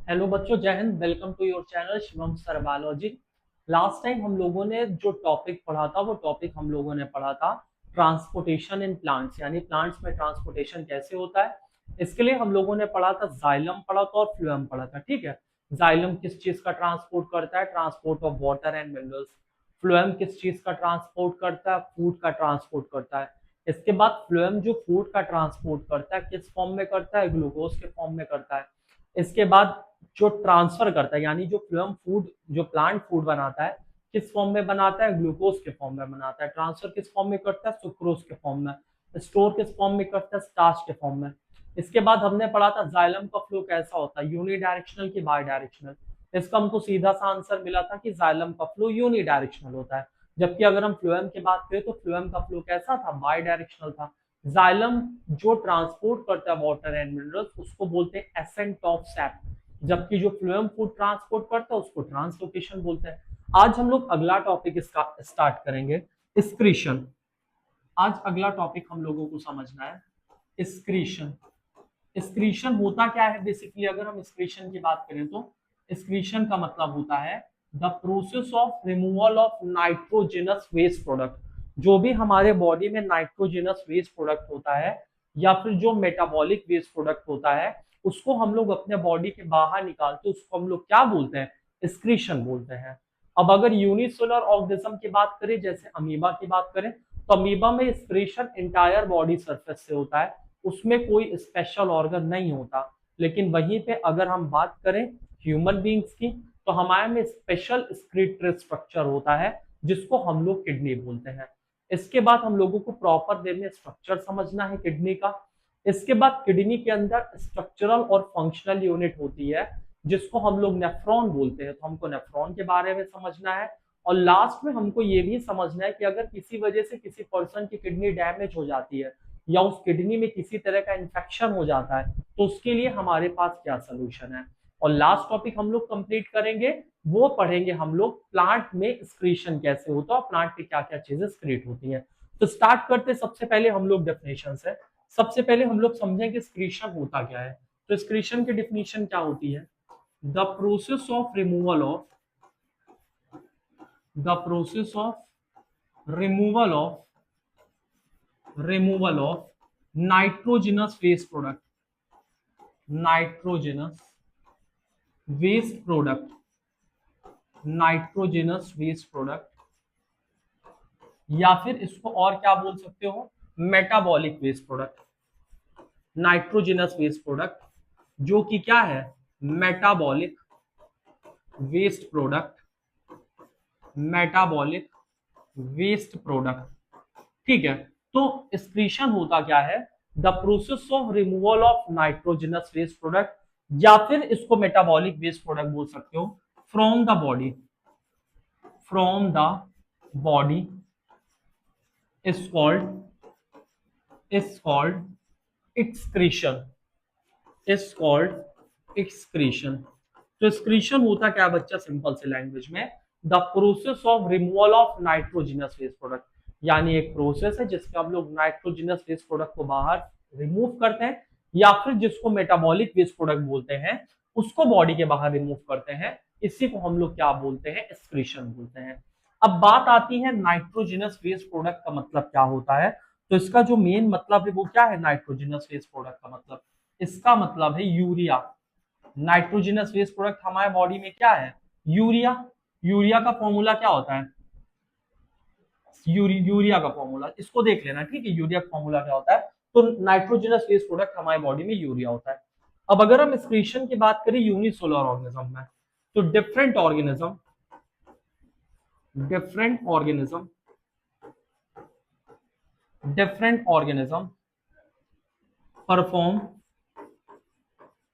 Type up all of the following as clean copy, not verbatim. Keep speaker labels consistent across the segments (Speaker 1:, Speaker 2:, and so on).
Speaker 1: Hello बच्चों, जय हिंद। Welcome to your channel Shivam sir biology. Last time हम लोगों ने जो टॉपिक पढ़ा था वो टॉपिक हम लोगों ने पढ़ा था ट्रांसपोर्टेशन इन प्लांट्स, यानी प्लांट्स में ट्रांसपोर्टेशन कैसे होता है। इसके लिए हम लोगों ने पढ़ा था, जाइलम पढ़ा था और फ्लोएम पढ़ा था। ठीक है, जाइलम किस चीज का ट्रांसपोर्ट करता है? Transport of water and minerals. Phloem किस चीज का ट्रांसपोर्ट करता है? फूड का ट्रांसपोर्ट करता है। इसके बाद फ्लोएम जो फूड का ट्रांसपोर्ट करता है किस फॉर्म में करता है? ग्लूकोज के फॉर्म में करता है। इसके बाद जो ट्रांसफर करता है, यानी जो फ्लोएम फूड, जो प्लांट फूड बनाता है किस फॉर्म में बनाता है? ग्लूकोज के फॉर्म में बनाता है। ट्रांसफर किस फॉर्म में करता है? सुक्रोज के फॉर्म में। स्टोर किस फॉर्म में करता है? स्टार्च के फॉर्म में। इसके बाद हमने पढ़ा था जाइलम का फ्लो कैसा होता है, यूनिडायरेक्शनल की बाई डायरेक्शनल। इसका हमको सीधा सा आंसर मिला था कि जाइलम का फ्लो यूनिडायरेक्शनल होता है। जबकि अगर हम फ्लोएम की बात करें तो फ्लोएम का फ्लो कैसा था? बाई डायरेक्शनल था। जाइलम जो ट्रांसपोर्ट करता है वाटर एंड मिनरल्स उसको बोलते हैं एसेंट ऑफ सैप, जबकि जो फ्लोएम फूड ट्रांसपोर्ट करता है उसको ट्रांसलोकेशन बोलते हैं। आज हम लोग अगला टॉपिक इसका स्टार्ट करेंगे, स्क्रीशन। आज अगला टॉपिक हम लोगों को समझना है स्क्रीशन। स्क्रीशन होता क्या है बेसिकली? अगर हम स्क्रीशन की बात करें तो स्क्रीशन का मतलब होता है the process of removal of nitrogenous waste product. जो भी हमारे बॉडी में नाइट्रोजनस वेस्ट प्रोडक्ट होता है या फिर जो मेटाबॉलिक वेस्ट प्रोडक्ट होता है उसको हम लोग अपने बॉडी के बाहर निकालते हैं, उसको हम लोग क्या बोलते हैं? स्क्रीशन बोलते हैं। अब अगर यूनिसेलुलर ऑर्गेनिज्म की बात करें, जैसे अमीबा की बात करें, तो अमीबा में स्क्रीशन इंटायर बॉडी सरफेस से होता है, उसमें कोई स्पेशल ऑर्गन नहीं होता। लेकिन वहीं पे अगर हम बात करें ह्यूमन बींग्स की, तो हमारे में स्पेशल स्क्रीटरी स्ट्रक्चर होता है जिसको हम लोग किडनी बोलते हैं। इसके बाद हम लोगों को प्रॉपर वे में स्ट्रक्चर समझना है किडनी का। इसके बाद किडनी के अंदर स्ट्रक्चरल और फंक्शनल यूनिट होती है जिसको हम लोग नेफ्रॉन बोलते हैं, तो हमको नेफ्रॉन के बारे में समझना है। और लास्ट में हमको ये भी समझना है कि अगर किसी वजह से किसी पर्सन की किडनी डैमेज हो जाती है या उस किडनी में किसी तरह का इन्फेक्शन हो जाता है तो उसके लिए हमारे पास क्या सोल्यूशन है। और लास्ट टॉपिक हम लोग कंप्लीट करेंगे, वो पढ़ेंगे हम लोग प्लांट में स्क्रीशन कैसे होता है और प्लांट पे क्या क्या चीजें स्क्रीट होती है। तो स्टार्ट करते सबसे पहले हम लोग डेफिनेशन से। सबसे पहले हम लोग समझें कि स्क्रीशन होता क्या है। तो स्क्रीशन की डेफिनेशन क्या होती है? The process of removal of the process of removal of removal of nitrogenous waste product, nitrogenous waste product, nitrogenous waste product, या फिर इसको और क्या बोल सकते हो? Metabolic waste product. Nitrogenous waste product जो कि क्या है? Metabolic waste product, metabolic waste product. ठीक है, तो एक्सक्रीशन होता क्या है? The process of removal of nitrogenous waste product, या फिर इसको मेटाबॉलिक वेस्ट प्रोडक्ट बोल सकते हो, from the body, from the body is called excretion, is called excretion. तो एक्सक्रीशन होता क्या बच्चा? सिंपल से लैंग्वेज में, the process of removal of nitrogenous waste product, यानी एक प्रोसेस है जिसमें हम लोग नाइट्रोजनस वेस्ट प्रोडक्ट को बाहर रिमूव करते हैं, या फिर जिसको मेटाबॉलिक वेस्ट प्रोडक्ट बोलते हैं उसको बॉडी के बाहर रिमूव करते हैं। इसी को हम लोग क्या बोलते हैं? एक्सक्रीशन बोलते हैं। अब बात आती है नाइट्रोजनस वेस्ट प्रोडक्ट का मतलब क्या होता है। तो इसका जो मेन मतलब है वो क्या है? नाइट्रोजनस वेस्ट प्रोडक्ट का मतलब, इसका मतलब है यूरिया। नाइट्रोजनस वेस्ट प्रोडक्ट हमारे बॉडी में क्या है? यूरिया। यूरिया का फॉर्मूला क्या होता है? यूरिया का फॉर्मूला इसको देख लेना, ठीक है? यूरिया का फॉर्मूला क्या होता है? तो नाइट्रोजनस वेस्ट प्रोडक्ट हमारे बॉडी में यूरिया होता है। अब अगर हम एक्सक्रीशन की बात करें यूनिसेलुलर ऑर्गेनिज्म में, तो different organism perform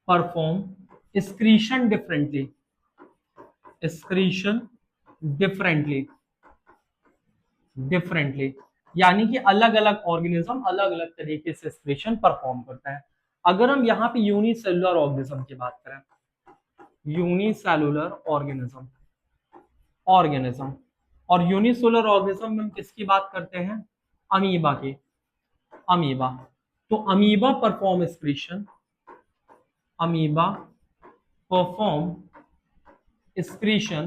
Speaker 1: perform excretion differently differently, यानी कि अलग अलग ऑर्गेनिज्म अलग अलग तरीके से एक्सक्रीशन परफॉर्म करता है। अगर हम यहाँ पे यूनिसेलुलर ऑर्गेनिज्म की बात करें, यूनिसेलुलर ऑर्गेनिज्म ऑर्गेनिज्म और यूनिसेलुलर ऑर्गेनिज्म में हम किसकी बात करते हैं? अमीबा की। अमीबा, तो amoeba perform excretion, amoeba perform excretion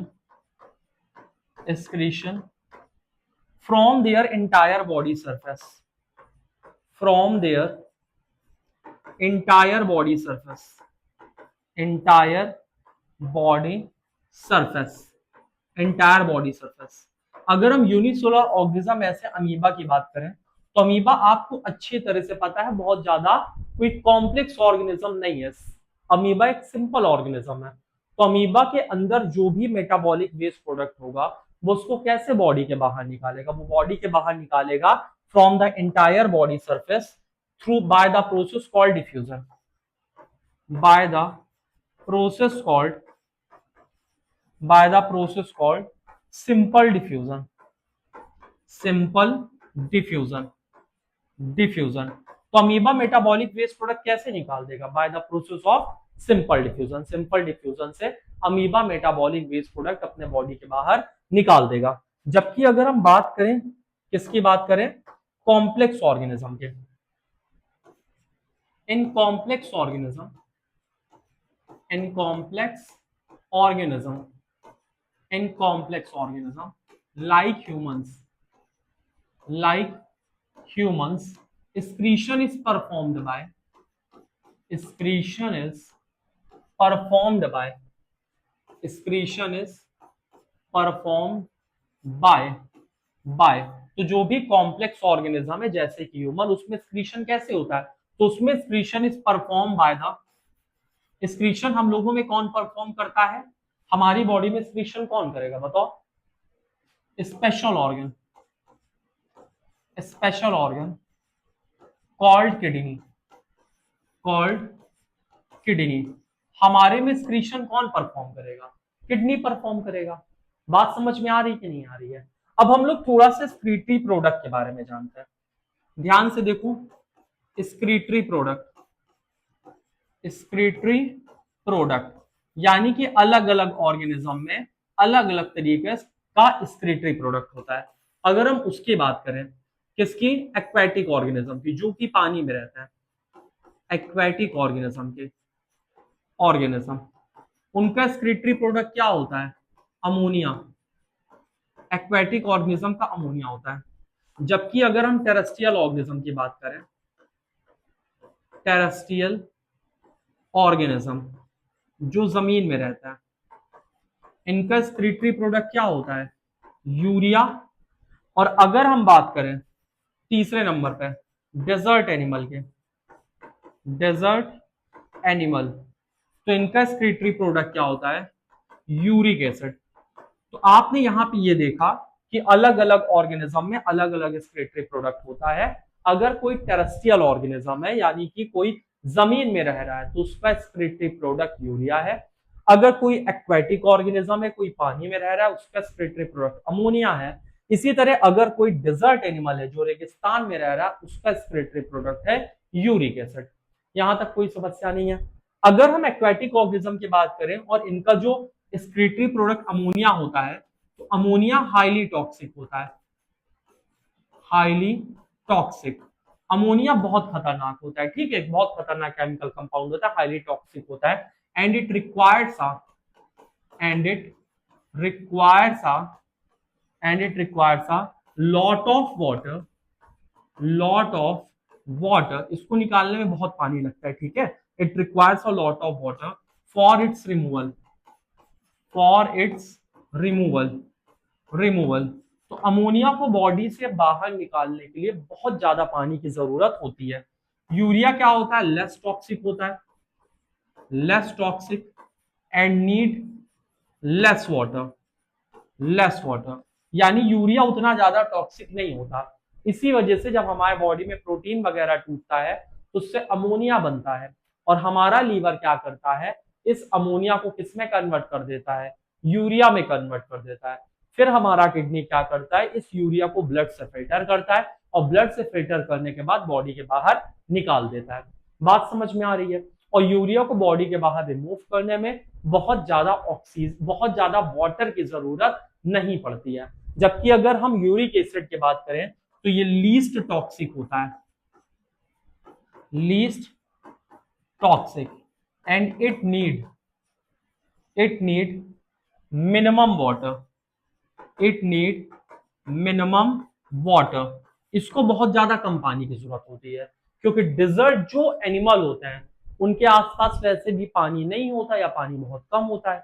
Speaker 1: from their entire body surface, from their entire body surface, entire body surface, entire body surface। अगर हम यूनिसेलुलर ऑर्गेनिज्म ऐसे अमीबा की बात करें तो अमीबा आपको अच्छी तरह से पता है बहुत ज्यादा कोई कॉम्प्लेक्स ऑर्गेनिज्म नहीं है। अमीबा एक सिंपल ऑर्गेनिज्म है। तो अमीबा के अंदर जो भी मेटाबॉलिक वेस्ट प्रोडक्ट होगा वो उसको कैसे बॉडी के बाहर निकालेगा, वो बॉडी के बाहर निकालेगा from the entire body surface through by the process called diffusion, by the process called simple diffusion, simple diffusion, diffusion. तो अमीबा मेटाबॉलिक वेस्ट प्रोडक्ट कैसे निकाल देगा? By the process of simple diffusion. Simple diffusion से amoeba metabolic waste product अपने body के बाहर निकाल देगा। जबकि अगर हम बात करें किसकी बात करें, कॉम्प्लेक्स ऑर्गेनिज्म के, in complex organism, in complex organism, in complex organism like humans, like humans, excretion is performed by, excretion is performed by, excretion is performed by तो जो भी कॉम्प्लेक्स ऑर्गेनिज्म है जैसे कि ह्यूमन, उसमें एक्सक्रीशन कैसे होता है? तो उसमें excretion is perform by the, excretion हम लोगों में कौन परफॉर्म करता है? हमारी बॉडी में एक्सक्रीशन कौन करेगा बताओ? Special organ, special organ called kidney, called kidney. हमारे में एक्सक्रीशन कौन परफॉर्म करेगा? किडनी परफॉर्म करेगा। बात समझ में आ रही कि नहीं आ रही है? अब हम लोग थोड़ा सा एक्सक्रीटरी प्रोडक्ट के बारे में जानते हैं। ध्यान से देखो, एक्सक्रीटरी प्रोडक्ट, एक्सक्रीटरी प्रोडक्ट यानी कि अलग अलग ऑर्गेनिज्म में अलग अलग तरीके का एक्सक्रीटरी प्रोडक्ट होता है। अगर हम उसकी बात करें किसकी, एक्वेटिक ऑर्गेनिज्म की, जो कि पानी में रहता है, एक्वेटिक ऑर्गेनिज्म के ऑर्गेनिज्म, उनका एक्सक्रीटरी प्रोडक्ट क्या होता है? अमोनिया। एक्वेटिक ऑर्गेनिज्म का अमोनिया होता है। जबकि अगर हम टेरेस्ट्रियल ऑर्गेनिज्म की बात करें, टेरेस्ट्रियल ऑर्गेनिज्म जो जमीन में रहता है, इनका एक्सक्रीटरी प्रोडक्ट क्या होता है? यूरिया। और अगर हम बात करें तीसरे नंबर पे डेजर्ट एनिमल के, डेजर्ट एनिमल, तो इनका एक्सक्रीटरी प्रोडक्ट क्या होता है? Uric acid. तो आपने यहां पे ये देखा कि अलग अलग ऑर्गेनिज्म में अलग अलग एक्सक्रीटरी प्रोडक्ट होता है। अगर कोई टेरेस्ट्रियल ऑर्गेनिज्म है यानी कि कोई जमीन में रह रहा है तो उसका एक्सक्रीटरी प्रोडक्ट यूरिया है। अगर कोई एक्वेटिक ऑर्गेनिज्म है, कोई पानी में रह रहा है, उसका एक्सक्रीटरी प्रोडक्ट अमोनिया है। इसी तरह अगर कोई डिजर्ट एनिमल है जो रेगिस्तान में रह रहा है, उसका एक्सक्रीटरी प्रोडक्ट है यूरिक एसिड। यहां तक कोई समस्या नहीं है। अगर हम एक्वेटिक ऑर्गेनिज्म की बात करें और इनका जो एक्सक्रीटरी प्रोडक्ट अमोनिया होता है, तो अमोनिया हाईली टॉक्सिक होता है, हाईली टॉक्सिक। अमोनिया बहुत खतरनाक होता है, ठीक है, बहुत खतरनाक केमिकल कंपाउंड होता है, हाईली टॉक्सिक होता है। And it requires a, and it requires a, and it requires a lot of water, lot of water. इसको निकालने में बहुत पानी लगता है, ठीक है। It requires a lot of water for its removal, for its removal, removal. तो अमोनिया को बॉडी से बाहर निकालने के लिए बहुत ज्यादा पानी की जरूरत होती है। यूरिया क्या होता है? लेस टॉक्सिक होता है, less toxic and need less water, less water. यानी यूरिया उतना ज्यादा टॉक्सिक नहीं होता। इसी वजह से जब हमारे बॉडी में प्रोटीन वगैरह टूटता है तो उससे अमोनिया बनता है, और हमारा लीवर क्या करता है, इस अमोनिया को किसमें कन्वर्ट कर देता है? यूरिया में कन्वर्ट कर देता है। फिर हमारा किडनी क्या करता है, इस यूरिया को ब्लड से फिल्टर करता है, और ब्लड से फिल्टर करने के बाद बॉडी के बाहर निकाल देता है। बात समझ में आ रही है? और यूरिया को बॉडी के बाहर रिमूव करने में बहुत ज्यादा ऑक्सीजन, बहुत ज्यादा वाटर की जरूरत नहीं पड़ती है। जबकि अगर हम यूरिक एसिड की बात करें तो ये लीस्ट टॉक्सिक होता है, least toxic, and it need, it need minimum water, it need minimum water. इसको बहुत ज्यादा कम पानी की जरूरत होती है, क्योंकि डिजर्ट जो एनिमल होते हैं उनके आसपास वैसे भी पानी नहीं होता या पानी बहुत कम होता है,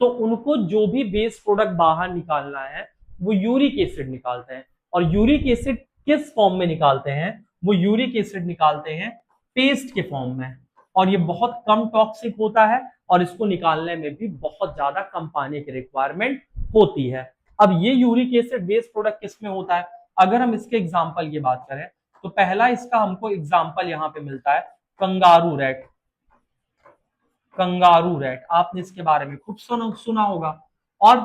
Speaker 1: तो उनको जो भी वेस्ट प्रोडक्ट बाहर निकालना है वो यूरिक एसिड निकालते हैं। और यूरिक एसिड किस फॉर्म में निकालते हैं? वो यूरिक एसिड निकालते हैं पेस्ट के फॉर्म में, और ये बहुत कम टॉक्सिक होता है, और इसको निकालने में भी बहुत ज्यादा कम पानी की रिक्वायरमेंट होती है। अब ये यूरिक एसिड वेस्ट प्रोडक्ट किस में होता है? अगर हम इसके एग्जाम्पल की बात करें तो पहला इसका हमको एग्जाम्पल यहाँ पे मिलता है कंगारू रैट। कंगारू रैट आपने इसके बारे में खूब सुना होगा। और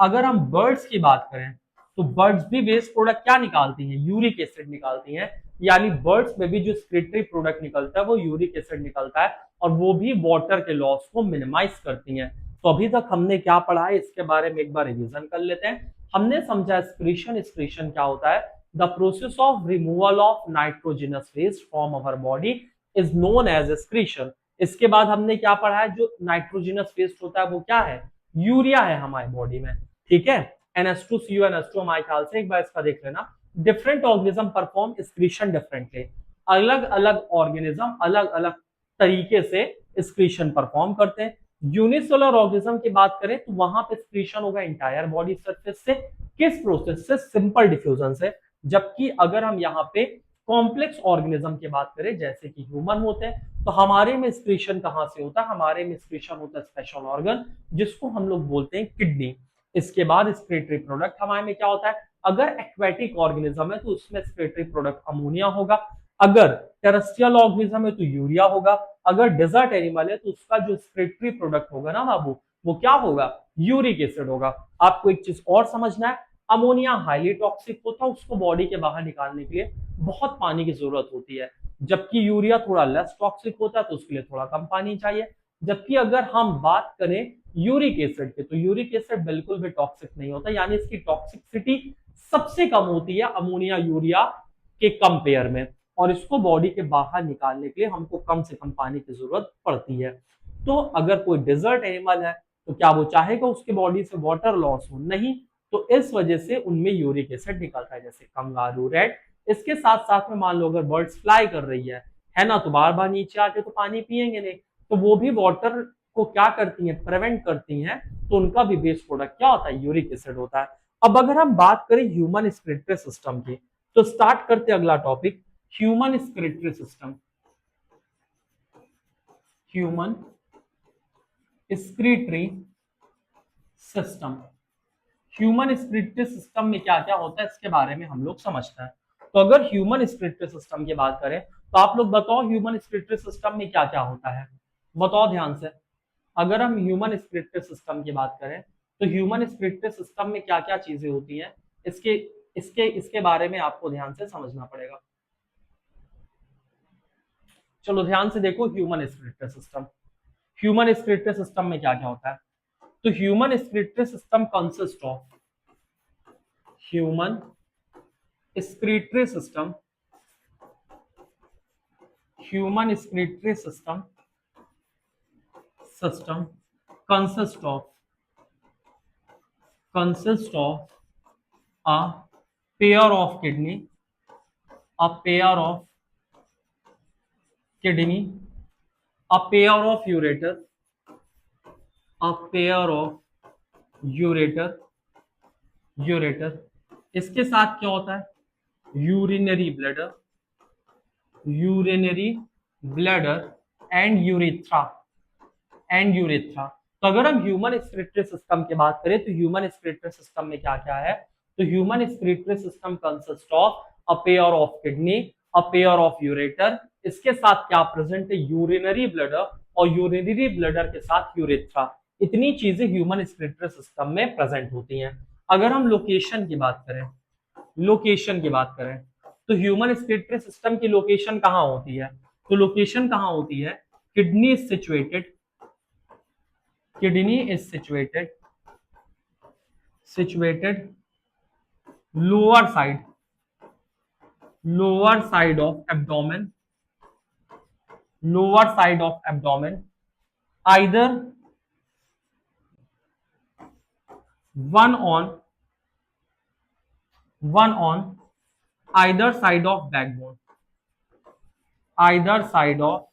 Speaker 1: अगर हम बर्ड्स की बात करें तो बर्ड्स भी वेस्ट प्रोडक्ट क्या निकालती हैं? यूरिक एसिड निकालती हैं। यानी बर्ड्स में भी जो एक्सक्रीटरी प्रोडक्ट निकलता है वो यूरिक एसिड निकलता है, और वो भी वाटर के लॉस को मिनिमाइज करती हैं। तो अभी तक हमने क्या पढ़ा है इसके बारे में एक बार रिवीजन कर लेते हैं। हमने समझा एक्सक्रीशन, एक्सक्रीशन क्या होता है? The process of removal of nitrogenous waste from our body is known as excretion. इसके बाद हमने क्या पढ़ा है? जो नाइट्रोजनस वेस्ट होता है वो क्या है? यूरिया है हमारे बॉडी में, ठीक है। NH2CuNH2 हमारे ख्याल से एक बार इसका देख लेना। Different organism perform excretion differently. अलग अलग ऑर्गेनिज्म अलग अलग तरीके से एक्सक्रीशन परफॉर्म करते हैं। यूनिसेलुलर ऑर्गेनिज्म की बात करें तो वहां पे एक्सक्रीशन होगा इंटायर बॉडी सरफेस से। किस प्रोसेस से? सिंपल डिफ्यूजन से। जबकि अगर हम यहाँ पे कॉम्प्लेक्स ऑर्गेनिज्म की बात करें जैसे कि ह्यूमन होते हैं, तो हमारे में एक्सक्रीशन कहां से होता है? हमारे में एक्सक्रीशन होता है स्पेशल ऑर्गन जिसको हम लोग बोलते हैं किडनी। इसके बाद एक्सक्रीटरी प्रोडक्ट हमारे में क्या होता है? अगर एक्वेटिक ऑर्गेनिज्म है तो उसमें एक्सक्रीटरी प्रोडक्ट अमोनिया होगा। अगर टेरेस्ट्रियल ऑर्गेनिज्म है तो यूरिया होगा। अगर डेजर्ट एनिमल है तो उसका जो एक्सक्रीटरी प्रोडक्ट होगा ना बाबू, वो क्या होगा? यूरिक एसिड होगा। आपको एक चीज और समझना है, अमोनिया हाईली टॉक्सिक होता है, उसको बॉडी के बाहर निकालने के लिए बहुत पानी की जरूरत होती है। जबकि यूरिया थोड़ा लेस टॉक्सिक होता है तो उसके लिए थोड़ा कम पानी चाहिए। जबकि अगर हम बात करें यूरिक एसिड की, तो यूरिक एसिड बिल्कुल भी टॉक्सिक नहीं होता, यानी इसकी टॉक्सिसिटी सबसे कम होती है अमोनिया यूरिया के कंपेयर में, और इसको बॉडी के बाहर निकालने के लिए हमको कम से कम पानी की जरूरत पड़ती है। तो अगर कोई डेजर्ट एनिमल है तो क्या वो चाहेगा उसके बॉडी से वाटर लॉस हो? नहीं। तो इस वजह से उनमें यूरिक एसिड निकलता है, जैसे कंगारू रैट। इसके साथ साथ में मान लो अगर बर्ड्स फ्लाई कर रही है ना, तो बार बार नीचे आके तो पानी पिएंगे नहीं, तो वो भी वाटर को क्या करती हैं? प्रिवेंट करती हैं। तो उनका भी वेस्ट प्रोडक्ट क्या होता है? यूरिक एसिड होता है। अब अगर हम बात करें ह्यूमन स्क्रीटरी सिस्टम की, तो स्टार्ट करते अगला topic, human excretory system. Human excretory system. Human excretory system में क्या क्या होता है इसके बारे में हम लोग समझते हैं। तो अगर ह्यूमन स्क्रीटरी सिस्टम की बात करें तो आप लोग बताओ ह्यूमन स्क्रीटरी सिस्टम में क्या क्या होता है? बताओ ध्यान से। अगर हम ह्यूमन स्क्रीटरी सिस्टम की बात करें तो ह्यूमन स्क्रीटरी सिस्टम में क्या क्या चीजें होती हैं, इसके इसके इसके बारे में आपको ध्यान से समझना पड़ेगा। चलो ध्यान से देखो, human excretory system, human excretory system में क्या क्या होता है? तो human excretory system consist of, human excretory system, human excretory system system consist of a pair of kidney, a pair of kidney, a pair of ureter, a pair of ureter, ureter। इसके साथ क्या होता है? Urinary bladder, urinary bladder and urethra, and urethra. तो अगर हम human excretory system की बात करें तो ह्यूमन स्क्रीटरी सिस्टम में क्या क्या है? तो human excretory system consist of a pair of kidney, a pair of ureter, इसके साथ क्या प्रेजेंट है? यूरिनरी ब्लडर, और यूरिनरी ब्लडर के साथ यूरेथ्रा। इतनी चीजें ह्यूमन स्क्रीटरी सिस्टम में प्रेजेंट होती हैं। अगर हम लोकेशन की बात करें, लोकेशन की बात करें तो ह्यूमन स्क्रीटरी सिस्टम की लोकेशन कहाँ होती है? तो लोकेशन कहाँ होती है? Kidney is situated, kidney is situated lower side of abdomen, lower side of abdomen, either one on either side of backbone, either side of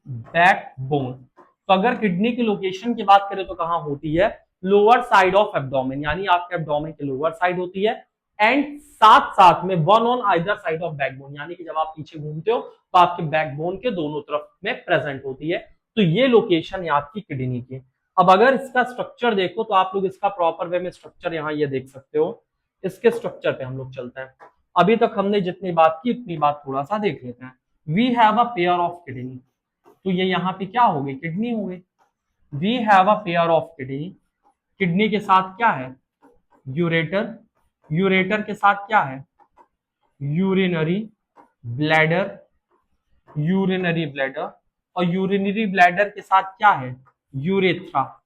Speaker 1: backbone. तो अगर किडनी की लोकेशन की बात करें तो कहां होती है, लोअर साइड ऑफ एब्डोमेन, यानी आपके एब्डोमेन की लोअर साइड होती है। एंड साथ साथ में one on either side of backbone, यानी कि जब आप पीछे घूमते हो तो आपके बैकबोन के दोनों तरफ में प्रेजेंट होती है। तो ये लोकेशन है आपकी किडनी की। अब अगर इसका स्ट्रक्चर देखो तो आप लोग इसका प्रॉपर वे में स्ट्रक्चर यहाँ ये देख सकते हो। इसके स्ट्रक्चर पे हम लोग चलते हैं। अभी तक हमने जितनी बात की उतनी बात थोड़ा सा देख लेते हैं। We have a pair of kidney, तो ये यहाँ पे क्या हो गई, किडनी हो गई। We have a pair of kidney, kidney के साथ क्या है, यूरेटर, यूरेटर के साथ क्या है, यूरिनरी ब्लैडर, यूरिनरी ब्लैडर, और यूरिनरी ब्लैडर के साथ क्या है, यूरेथ्रा,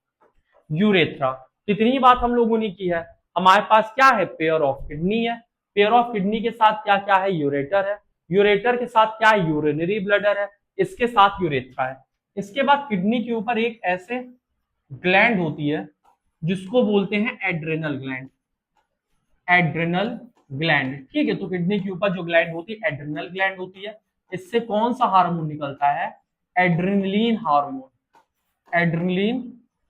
Speaker 1: यूरेथ्रा। इतनी बात हम लोगों ने की है। हमारे पास क्या है, पेयर ऑफ किडनी है। पेयर ऑफ किडनी के साथ क्या क्या है, यूरेटर है, यूरेटर के साथ क्या है, यूरिनरी ब्लैडर है, इसके साथ यूरेथ्रा है। इसके बाद किडनी के ऊपर एक ऐसे ग्लैंड होती है जिसको बोलते हैं एड्रेनल ग्लैंड, एड्रेनल ग्लैंड। ठीक है, तो किडनी के ऊपर जो ग्लैंड होती है एड्रेनल ग्लैंड होती है। इससे कौन सा हार्मोन निकलता है, एड्रेनलिन हार्मोन, एड्रेनलिन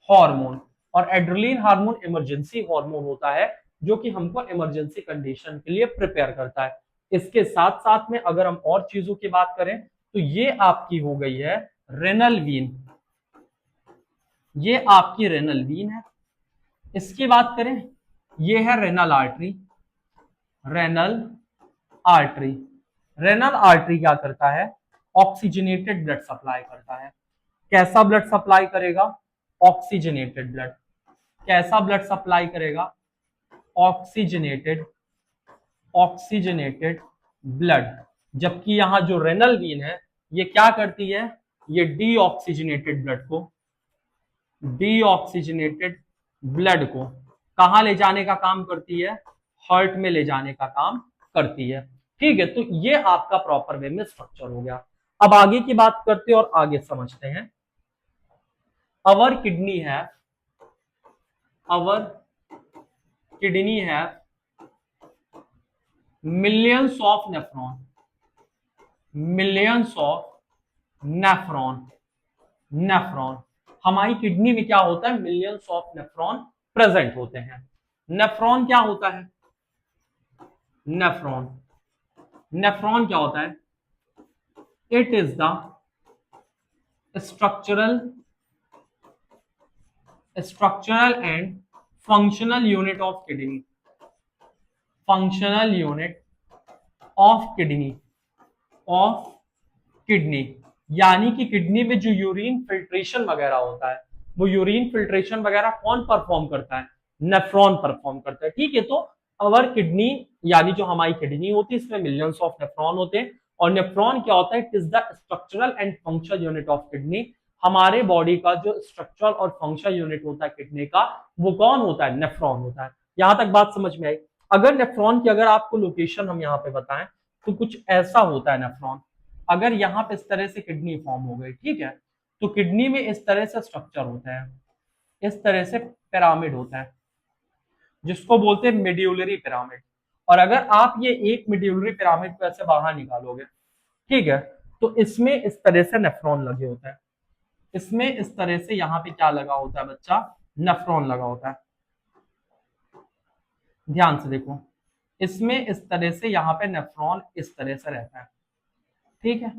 Speaker 1: हार्मोन। और एड्रेनलिन हार्मोन इमरजेंसी हार्मोन होता है जो कि हमको इमरजेंसी कंडीशन के लिए प्रिपेयर करता है। इसके साथ साथ में अगर हम और चीजों की बात करें तो ये आपकी हो गई है रेनल वीन, ये आपकी रेनल वीन है। इसकी बात करें, ये है renal artery, renal artery. Renal artery क्या करता है, ऑक्सीजनेटेड ब्लड सप्लाई करता है। कैसा ब्लड सप्लाई करेगा, ऑक्सीजनेटेड ब्लड। कैसा ब्लड सप्लाई करेगा, ऑक्सीजनेटेड, ऑक्सीजनेटेड ब्लड। जबकि यहां जो रेनल वीन है ये क्या करती है, ये डीऑक्सीजनेटेड ब्लड को, डीऑक्सीजनेटेड ब्लड को कहां ले जाने का काम करती है, हार्ट में ले जाने का काम करती है। ठीक है, तो ये आपका प्रॉपर वे में स्ट्रक्चर हो गया। अब आगे की बात करते हैं और आगे समझते हैं। अवर किडनी है, अवर किडनी है millions of nephron, millions of nephron, nephron. हमारी किडनी में क्या होता है, मिलियंस ऑफ नेफ्रॉन प्रेजेंट होते हैं। नेफ्रॉन क्या होता है, नेफ्रॉन, नेफ्रॉन क्या होता है, it is the structural, structural and functional unit of kidney, functional unit of kidney, of kidney. यानी कि किडनी में जो यूरिन फिल्ट्रेशन वगैरह होता है वो यूरिन फिल्ट्रेशन वगैरह कौन परफॉर्म करता है, नेफ्रॉन परफॉर्म करता है। ठीक है, तो अवर किडनी यानी जो हमारी किडनी होती है इसमें मिलियंस ऑफ नेफ्रॉन होते हैं। और नेफ्रॉन क्या होता है, it is the structural and functional unit of kidney. हमारे बॉडी का जो स्ट्रक्चरल और फंक्शनल यूनिट होता है किडनी का वो कौन होता है, नेफ्रॉन होता है। यहां तक बात समझ में आई। अगर नेफ्रॉन की अगर आपको लोकेशन हम यहाँ पे बताएं तो कुछ ऐसा होता है नेफ्रॉन। अगर यहाँ पे इस तरह से किडनी फॉर्म हो गई, ठीक है, तो किडनी में इस तरह से स्ट्रक्चर होता है, इस तरह से पिरामिड होता है जिसको बोलते हैं मेड्यूलरी पिरामिड। और अगर आप ये एक मेड्यूलरी पिरामिड को ऐसे बाहर निकालोगे, ठीक है, तो इसमें इस तरह से नेफ्रॉन लगे होता है। इसमें इस तरह से यहाँ पे क्या लगा होता है बच्चा, नेफ्रॉन लगा होता है। ध्यान से देखो, इसमें इस तरह से यहाँ पे नेफ्रॉन इस तरह से रहता है। ठीक है,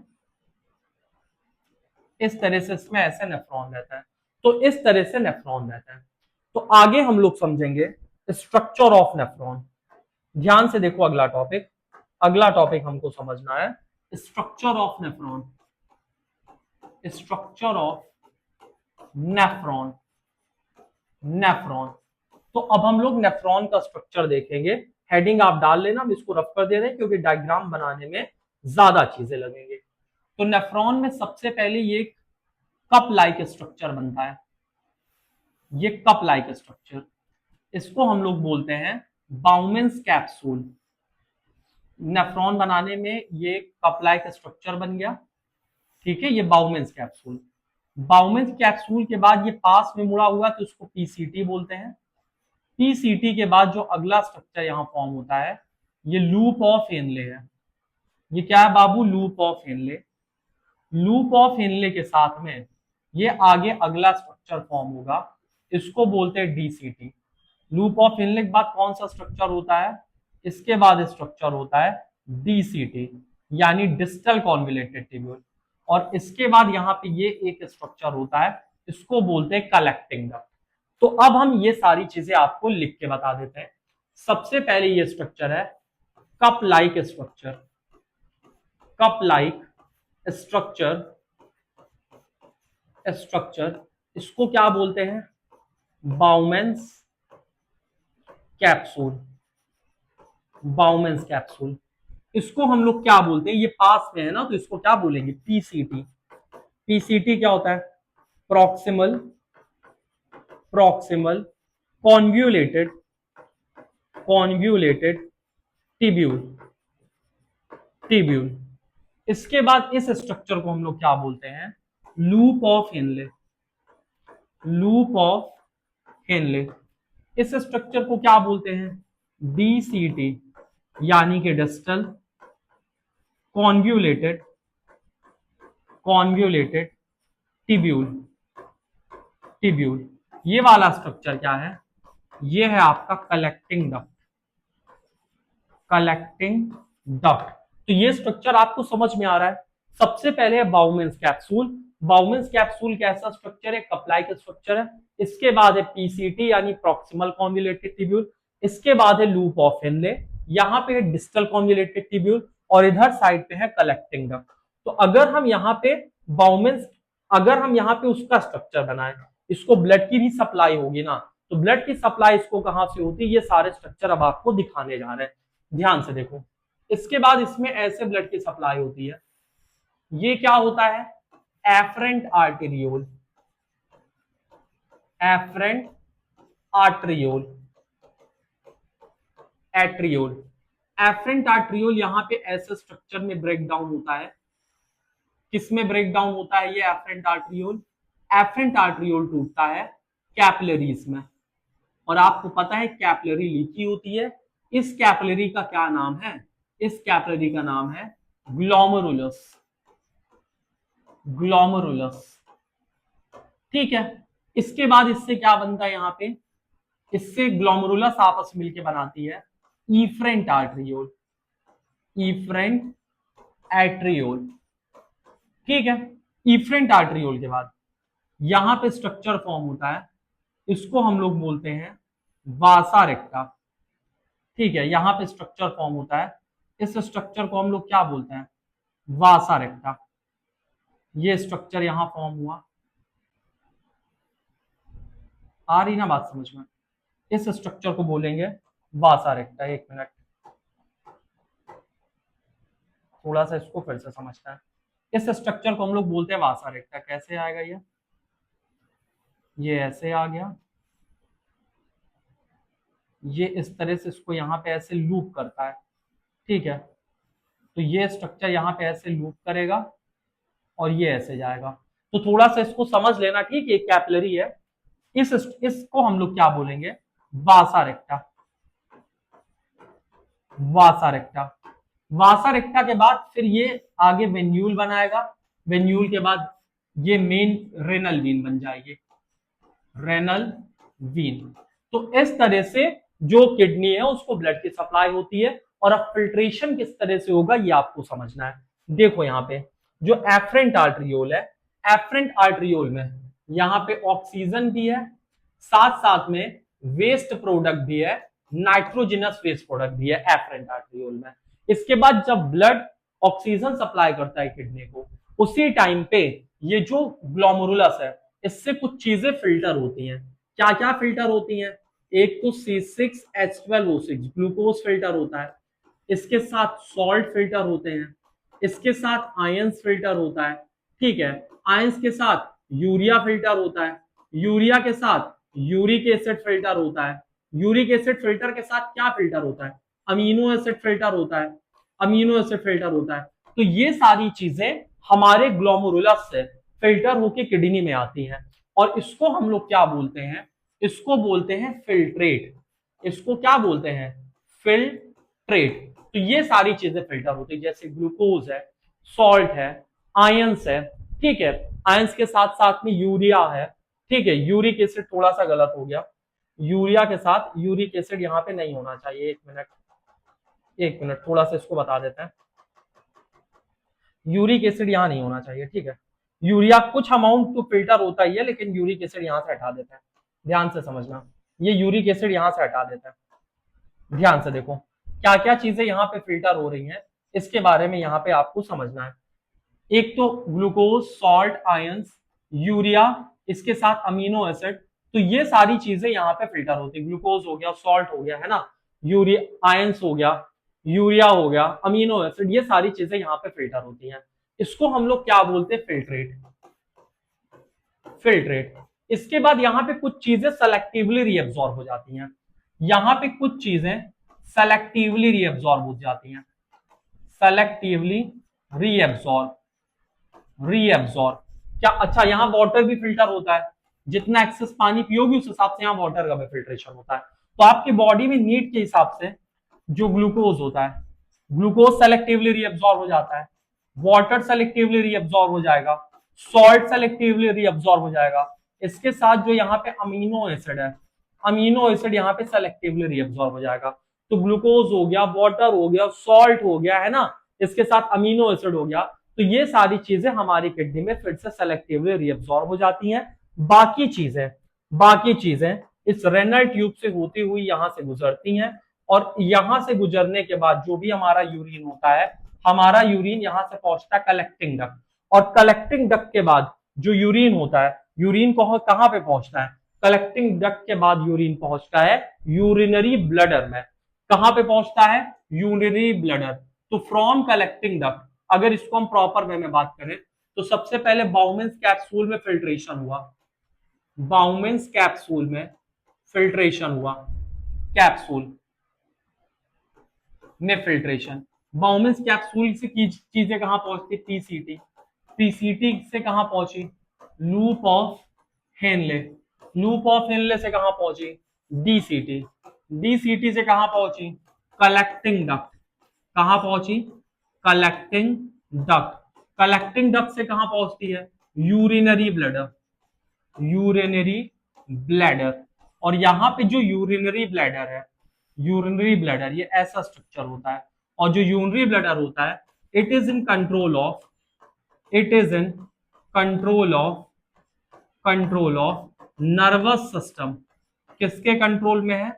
Speaker 1: इस तरह से इसमें ऐसे नेफ्रॉन रहता है। तो इस तरह से नेफ्रॉन रहता है। तो आगे हम लोग समझेंगे स्ट्रक्चर ऑफ नेफ्रॉन। ध्यान से देखो अगला टॉपिक, अगला टॉपिक हमको समझना है structure of nephron, structure of nephron, nephron. तो अब हम लोग नेफ्रॉन का स्ट्रक्चर देखेंगे। हेडिंग आप डाल लेना, हम इसको रफ कर दे रहे हैं क्योंकि डायग्राम बनाने में ज्यादा चीजें लगेंगे। तो नेफ्रॉन में सबसे पहले ये कप लाइक स्ट्रक्चर बनता है, ये कप लाइक स्ट्रक्चर, इसको हम लोग बोलते हैं बाउमेंस कैप्सूल। नेफ्रॉन बनाने में ये कप लाइक स्ट्रक्चर बन गया। ठीक है, ये बाउमेंस कैप्सूल। बाउमेंस कैप्सूल के बाद ये पास में मुड़ा हुआ तो उसको पीसीटी बोलते हैं, पीसीटी के बाद जो अगला स्ट्रक्चर यहाँ फॉर्म होता है ये लूप ऑफ हेनले है। ये क्या है बाबू? Loop of Henle. Loop of Henle के साथ में ये आगे अगला स्ट्रक्चर फॉर्म होगा, इसको बोलते हैं डीसीटी। लूप ऑफ हेनले के बाद कौन सा स्ट्रक्चर होता है? इसके बाद स्ट्रक्चर होता है डीसीटी, यानी डिस्टल कॉन्वोल्यूटेड ट्यूब्यूल। और इसके बाद यहाँ पे ये एक स्ट्रक्चर होता है, इसको बोलते हैं कलेक्टिंग डक्ट। तो अब हम ये सारी चीजें आपको लिख के बता देते हैं। सबसे पहले ये स्ट्रक्चर है cup like structure. Cup like structure इसको क्या बोलते हैं? Bowman's capsule. बाउमेंस कैप्सूल इसको हम लोग क्या बोलते हैं? ये पास में है ना, तो इसको क्या बोलेंगे? पीसीटी। पीसीटी क्या होता है? Proximal convoluted tubule. इसके बाद इस स्ट्रक्चर को हम लोग क्या बोलते हैं? Loop of Henley. इस स्ट्रक्चर को क्या बोलते हैं? डीसीटी, यानी कि डिस्टल कॉन्व्यूलेटेड टिब्यूल। ये वाला स्ट्रक्चर क्या है? ये है आपका कलेक्टिंग डक्ट। तो ये स्ट्रक्चर आपको समझ में आ रहा है। सबसे पहले है बाउमेंस कैप्सूल। बाउमेंस कैप्सूल कैसा स्ट्रक्चर है? कपलाई का स्ट्रक्चर है। इसके बाद है पीसीटी यानी प्रॉक्सिमल कॉन्वोल्यूटेड ट्यूब्यूल। इसके बाद है लूप ऑफ हेनले, यहाँ पे है डिस्टल कॉन्वोल्यूटेड ट्यूब्यूल, और इधर साइड पे है कलेक्टिंग डक्ट। तो अगर हम यहाँ पे उसका स्ट्रक्चर बनाए, इसको ब्लड की भी सप्लाई होगी ना, तो ब्लड की सप्लाई इसको कहां से होती है? ये सारे स्ट्रक्चर अब आपको दिखाने जा रहे हैं, ध्यान से देखो। इसके बाद इसमें ऐसे ब्लड की सप्लाई होती है, ये क्या होता है? Efferent arteriole. एफरेंट आर्टेरियोल यहां पे ऐसे स्ट्रक्चर में ब्रेक डाउन होता है। किसमें ब्रेक डाउन होता है ये एफरेंट आर्टेरियोल? एफरेंट आर्टेरियोल टूटता है कैपिलरीज में, और आपको पता है कैपिलरी लीकी होती है। इस कैपिलरी का क्या नाम है? इस कैपिलरी का नाम है ग्लोमेरुलस। ठीक है। इसके बाद इससे क्या बनता है? यहाँ पे इससे ग्लोमेरुलस आपस मिलकर बनाती है इफरेंट आर्टेरियोल। ठीक है। इफरेंट आर्टेरियोल के बाद यहां पे स्ट्रक्चर फॉर्म होता है, इसको हम लोग बोलते हैं वासा रेक्टा। ठीक है। यहां पे स्ट्रक्चर फॉर्म होता है, इस स्ट्रक्चर को हम लोग क्या बोलते हैं? वासा रेक्टा। ये स्ट्रक्चर यहां फॉर्म हुआ। आ रही ना बात समझ में? इस स्ट्रक्चर को बोलेंगे वासा रेक्टा। एक मिनट, थोड़ा सा इसको फिर से समझना है। इस स्ट्रक्चर को हम लोग बोलते हैं वासा रेक्टा। कैसे आएगा ये ऐसे आ गया, ये इस तरह से इसको यहाँ पे ऐसे लूप करता है। ठीक है। तो ये स्ट्रक्चर यहाँ पे ऐसे लूप करेगा और ये ऐसे जाएगा। तो थोड़ा सा इसको समझ लेना। ठीक है। कैपिलरी है, इसको हम लोग क्या बोलेंगे? वासा रेक्टा। वासा रेक्टा के बाद फिर ये आगे वेन्यूल बनाएगा। वेन्यूल के बाद ये मेन रेनल वीन बन जाएगी, रेनल वीन। तो इस तरह से जो किडनी है उसको ब्लड की सप्लाई होती है। और अब फिल्ट्रेशन किस तरह से होगा ये आपको समझना है। देखो यहाँ पे जो एफरेंट आर्टेरियोल है, एफरेंट आर्टेरियोल में यहाँ पे ऑक्सीजन भी है, साथ साथ में वेस्ट प्रोडक्ट भी है, नाइट्रोजनस वेस्ट प्रोडक्ट भी है एफरेंट आर्टेरियोल में। इसके बाद जब ब्लड ऑक्सीजन सप्लाई करता है किडनी को, उसी टाइम पे ये जो ग्लोमेरुलस है इससे कुछ चीजें फिल्टर होती हैं। क्या क्या फिल्टर होती हैं? एक तो C6H12O6 ग्लूकोज फिल्टर होता है, इसके साथ सॉल्ट फिल्टर होते हैं, इसके साथ आयंस फिल्टर होता है। ठीक है। आयंस के साथ यूरिया फिल्टर होता है, यूरिया के साथ यूरिक एसिड फिल्टर होता है, यूरिक एसिड फिल्टर के साथ क्या फिल्टर होता है? अमीनो एसिड फिल्टर होता है, अमीनो एसिड फिल्टर होता है। तो ये सारी चीजें हमारे ग्लोमेरुलस से फिल्टर होके किडनी में आती हैं, और इसको हम लोग क्या बोलते हैं? इसको बोलते हैं फिल्ट्रेट। इसको क्या बोलते हैं, फिल्ट्रेट। तो ये सारी चीजें फिल्टर होती है, जैसे ग्लूकोज है, सॉल्ट है, आयंस है, ठीक है, आयंस के साथ साथ में यूरिया है, ठीक है, यूरिक एसिड थोड़ा सा गलत हो गया, यूरिया के साथ यूरिक एसिड यहाँ पे नहीं होना चाहिए, एक मिनट, एक मिनट, थोड़ा सा इसको बता देते हैं, यूरिक एसिड यहाँ नहीं होना चाहिए, ठीक है, यूरिया कुछ अमाउंट तो फिल्टर होता ही है, लेकिन यूरिक एसिड यहाँ से हटा देते हैं, ध्यान से समझना, ये यूरिक एसिड यहाँ से हटा देते हैं, ध्यान से देखो क्या क्या चीजें यहाँ पे फिल्टर हो रही हैं, इसके बारे में यहाँ पे आपको समझना है। एक तो ग्लूकोज, सॉल्ट, आयंस, यूरिया, इसके साथ अमीनो एसिड, तो ये सारी चीजें यहाँ पे फिल्टर होती है, ग्लूकोज हो गया, सॉल्ट हो गया, है ना, यूरिया, आयंस हो गया, यूरिया हो गया, अमीनो एसिड, ये सारी चीजें यहाँ पे फिल्टर होती हैं। इसको हम लोग क्या बोलते हैं, फिल्ट्रेट, फिल्ट्रेट। इसके बाद यहाँ पे कुछ चीजें सेलेक्टिवली रीअब्सॉर्ब हो जाती हैं, यहाँ पे कुछ चीजें सेलेक्टिवली रीअब्सॉर्ब हो जाती हैं, सेलेक्टिवली रीअब्सॉर्ब, रीअब्सॉर्ब क्या, अच्छा यहाँ वाटर भी फिल्टर होता है, जितना एक्सेस पानी पियोगी उस हिसाब से यहाँ वाटर का भी फिल्ट्रेशन होता है। तो आपकी बॉडी में नीड के हिसाब से जो ग्लूकोज होता है, ग्लूकोज सेलेक्टिवली रीअब्सॉर्ब हो जाता है, वाटर सेलेक्टिवली रीअब्सॉर्ब हो जाएगा, सॉल्ट सेलेक्टिवली रीअब्सॉर्ब हो जाएगा, इसके साथ जो यहाँ पे अमीनो एसिड है, अमीनो एसिड यहाँ पे सेलेक्टिवली रीअब्सॉर्ब हो जाएगा। तो ग्लूकोज हो गया, वाटर हो गया, सॉल्ट हो गया, है ना, इसके साथ अमीनो एसिड हो गया, तो ये सारी चीजें हमारी किडनी में फिर से सेलेक्टिवली रीअब्सॉर्ब हो जाती हैं। बाकी चीजें इस रेनल ट्यूब से होती हुई यहां से गुजरती हैं, और यहां से गुजरने के बाद जो भी हमारा यूरिन होता है, हमारा यूरिन यहां से पहुंचता है कलेक्टिंग डक्ट, और कलेक्टिंग डक्ट के बाद जो यूरिन होता है, यूरिन को कहां पे पहुंचता है, कलेक्टिंग डक्ट के बाद यूरिन पहुंचता है यूरिनरी ब्लडर में, कहां पे पहुंचता है, यूरिनरी ब्लडर। तो फ्रॉम कलेक्टिंग डक्ट, अगर इसको हम प्रॉपर वे में बात करें, तो सबसे पहले बाउमेंस कैप्सूल में फिल्ट्रेशन हुआ, बाउमेंस कैप्सूल में फिल्ट्रेशन हुआ, कैप्सूल में फिल्ट्रेशन, बाउमेंस कैप्सूल से चीजें कहां पहुंचती, पीसीटी, पीसीटी से कहां पहुंची, loop of Henle, loop of Henley से कहां पहुंची, डीसीटी, डीसीटी से कहां पहुंची, कलेक्टिंग डक्ट, कहां पहुंची, कलेक्टिंग डक्ट, कलेक्टिंग डक्ट से कहां पहुंचती है, यूरिनरी ब्लैडर, यूरिनरी ब्लैडर। और यहां पे जो यूरिनरी ब्लैडर है, यूरिनरी ब्लैडर ये ऐसा स्ट्रक्चर होता है, और जो यूरिनरी ब्लैडर होता है, it is in control of, it is in control of, control of nervous system, किसके कंट्रोल में है,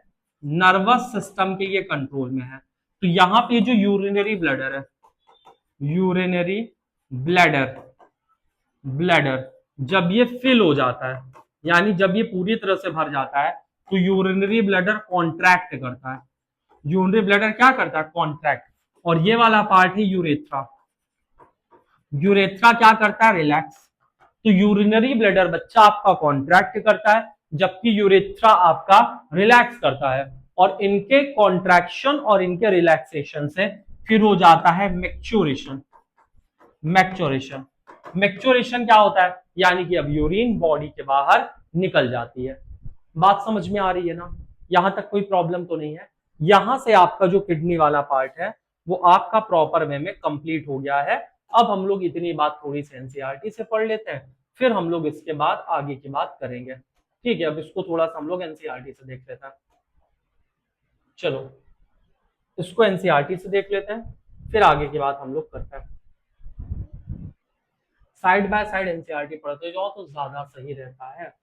Speaker 1: नर्वस सिस्टम के ये कंट्रोल में है। तो यहां पे जो यूरिनरी ब्लैडर है, यूरिनरी ब्लैडर, ब्लैडर जब ये फिल हो जाता है, यानी जब ये पूरी तरह से भर जाता है, तो यूरिनरी ब्लैडर कॉन्ट्रैक्ट करता है, यूरिनरी ब्लैडर क्या करता है, कॉन्ट्रैक्ट, और ये वाला पार्ट है यूरेथ्रा, यूरेथ्रा क्या करता है, रिलैक्स। तो यूरिनरी ब्लैडर बच्चा आपका कॉन्ट्रैक्ट करता है, जबकि यूरेथ्रा आपका रिलैक्स करता है, और इनके कॉन्ट्रैक्शन और इनके रिलैक्सेशन से फिर हो जाता है मैच्योरेशन, मैच्योरेशन, मैच्योरेशन क्या होता है, यानी कि अब यूरिन बॉडी के बाहर निकल जाती है। बात समझ में आ रही है ना, यहां तक कोई प्रॉब्लम तो नहीं है। यहां से आपका जो किडनी वाला पार्ट है वो आपका प्रॉपर वे में कंप्लीट हो गया है। अब हम लोग इतनी बात थोड़ी सी एनसीईआरटी से पढ़ लेते हैं, फिर हम लोग इसके बाद आगे की बात करेंगे, ठीक है। अब इसको थोड़ा सा हम लोग एनसीईआरटी से देख लेते हैं, चलो इसको एनसीईआरटी से देख लेते हैं, फिर आगे की बात हम लोग करते हैं। साइड बाय साइड एनसीईआरटी पढ़ते जाओ तो ज्यादा सही रहता है।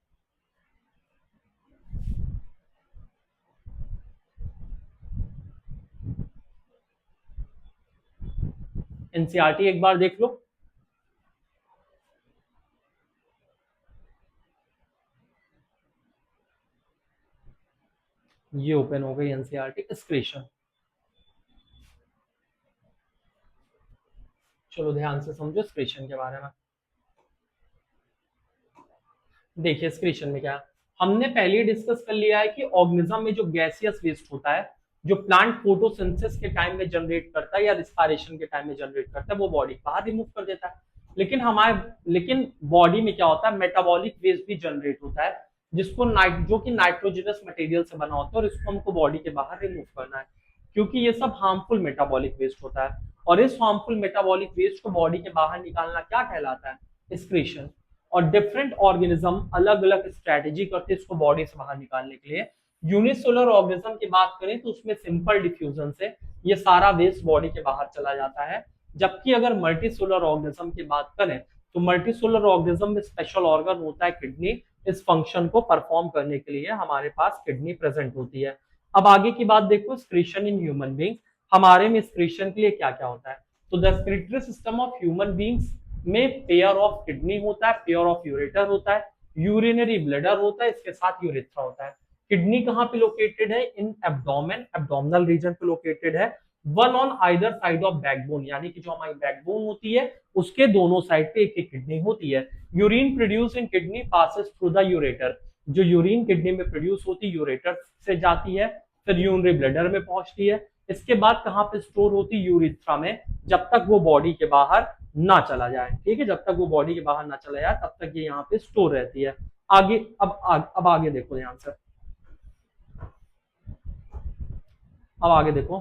Speaker 1: एनसीईआरटी एक बार देख लो, ये ओपन हो गई एनसीईआरटी एक्सक्रीशन। चलो ध्यान से समझो एक्सक्रीशन के बारे में। देखिए एक्सक्रीशन में क्या, हमने पहले डिस्कस कर लिया है कि ऑर्गेनिज्म में जो गैसियस वेस्ट होता है, जो प्लांट फोटोसिंथेसिस के टाइम में जनरेट करता है या रिस्पायरेशन के टाइम में जनरेट करता है, वो बॉडी बाहर रिमूव कर देता है। लेकिन बॉडी में क्या होता है, मेटाबॉलिक वेस्ट भी जनरेट होता है, जिसको जो कि नाइट्रोजनस मटेरियल से बना होता है, और इसको हमको बॉडी के बाहर रिमूव करना है, क्योंकि ये सब हार्मफुल मेटाबॉलिक वेस्ट होता है। और इस हार्मफुल मेटाबॉलिक वेस्ट को बॉडी के बाहर निकालना क्या कहलाता है? एक्सक्रीशन। और डिफरेंट ऑर्गेनिज्म अलग अलग स्ट्रेटेजी करते हैं इसको बॉडी से बाहर निकालने के लिए। यूनिसेलुलर ऑर्गेनिज्म की बात करें तो उसमें सिंपल डिफ्यूजन से ये सारा वेस्ट बॉडी के बाहर चला जाता है। जबकि अगर मल्टीसेलुलर ऑर्गेनिज्म की बात करें तो मल्टीसेलुलर ऑर्गेनिज्म में स्पेशल ऑर्गन होता है किडनी। इस फंक्शन को परफॉर्म करने के लिए हमारे पास किडनी प्रेजेंट होती है। अब आगे की बात देखो, स्क्रीशन इन ह्यूमन बींग्स। हमारे में स्क्रीशन के लिए क्या क्या होता है? तो the excretory system of human beings में पेयर ऑफ किडनी होता है, पेयर ऑफ यूरेटर होता है, यूरिनरी ब्लैडर होता है, इसके साथ यूरेथ्रा होता है। किडनी कहाँ पे लोकेटेड है? इन एब्डोमेन, एब्डोमिनल रीजन पे लोकेटेड है। One on either side of backbone, यानी कि जो हमारी बैकबोन होती है उसके दोनों साइड पे एक एक किडनी होती है। Urine produce in kidney passes through the ureter. जो यूरिन किडनी में प्रोड्यूस होती है यूरेटर से जाती है, फिर यूरिनरी ब्लैडर में पहुंचती है। इसके बाद कहाँ पे स्टोर होती है? यूरिथ्रा में, जब तक वो बॉडी के बाहर ना चला जाए। ठीक है, जब तक वो बॉडी के बाहर ना चला जाए तब तक ये यहाँ पे स्टोर रहती है। आगे अब आगे देखो ध्यान से। अब आगे देखो,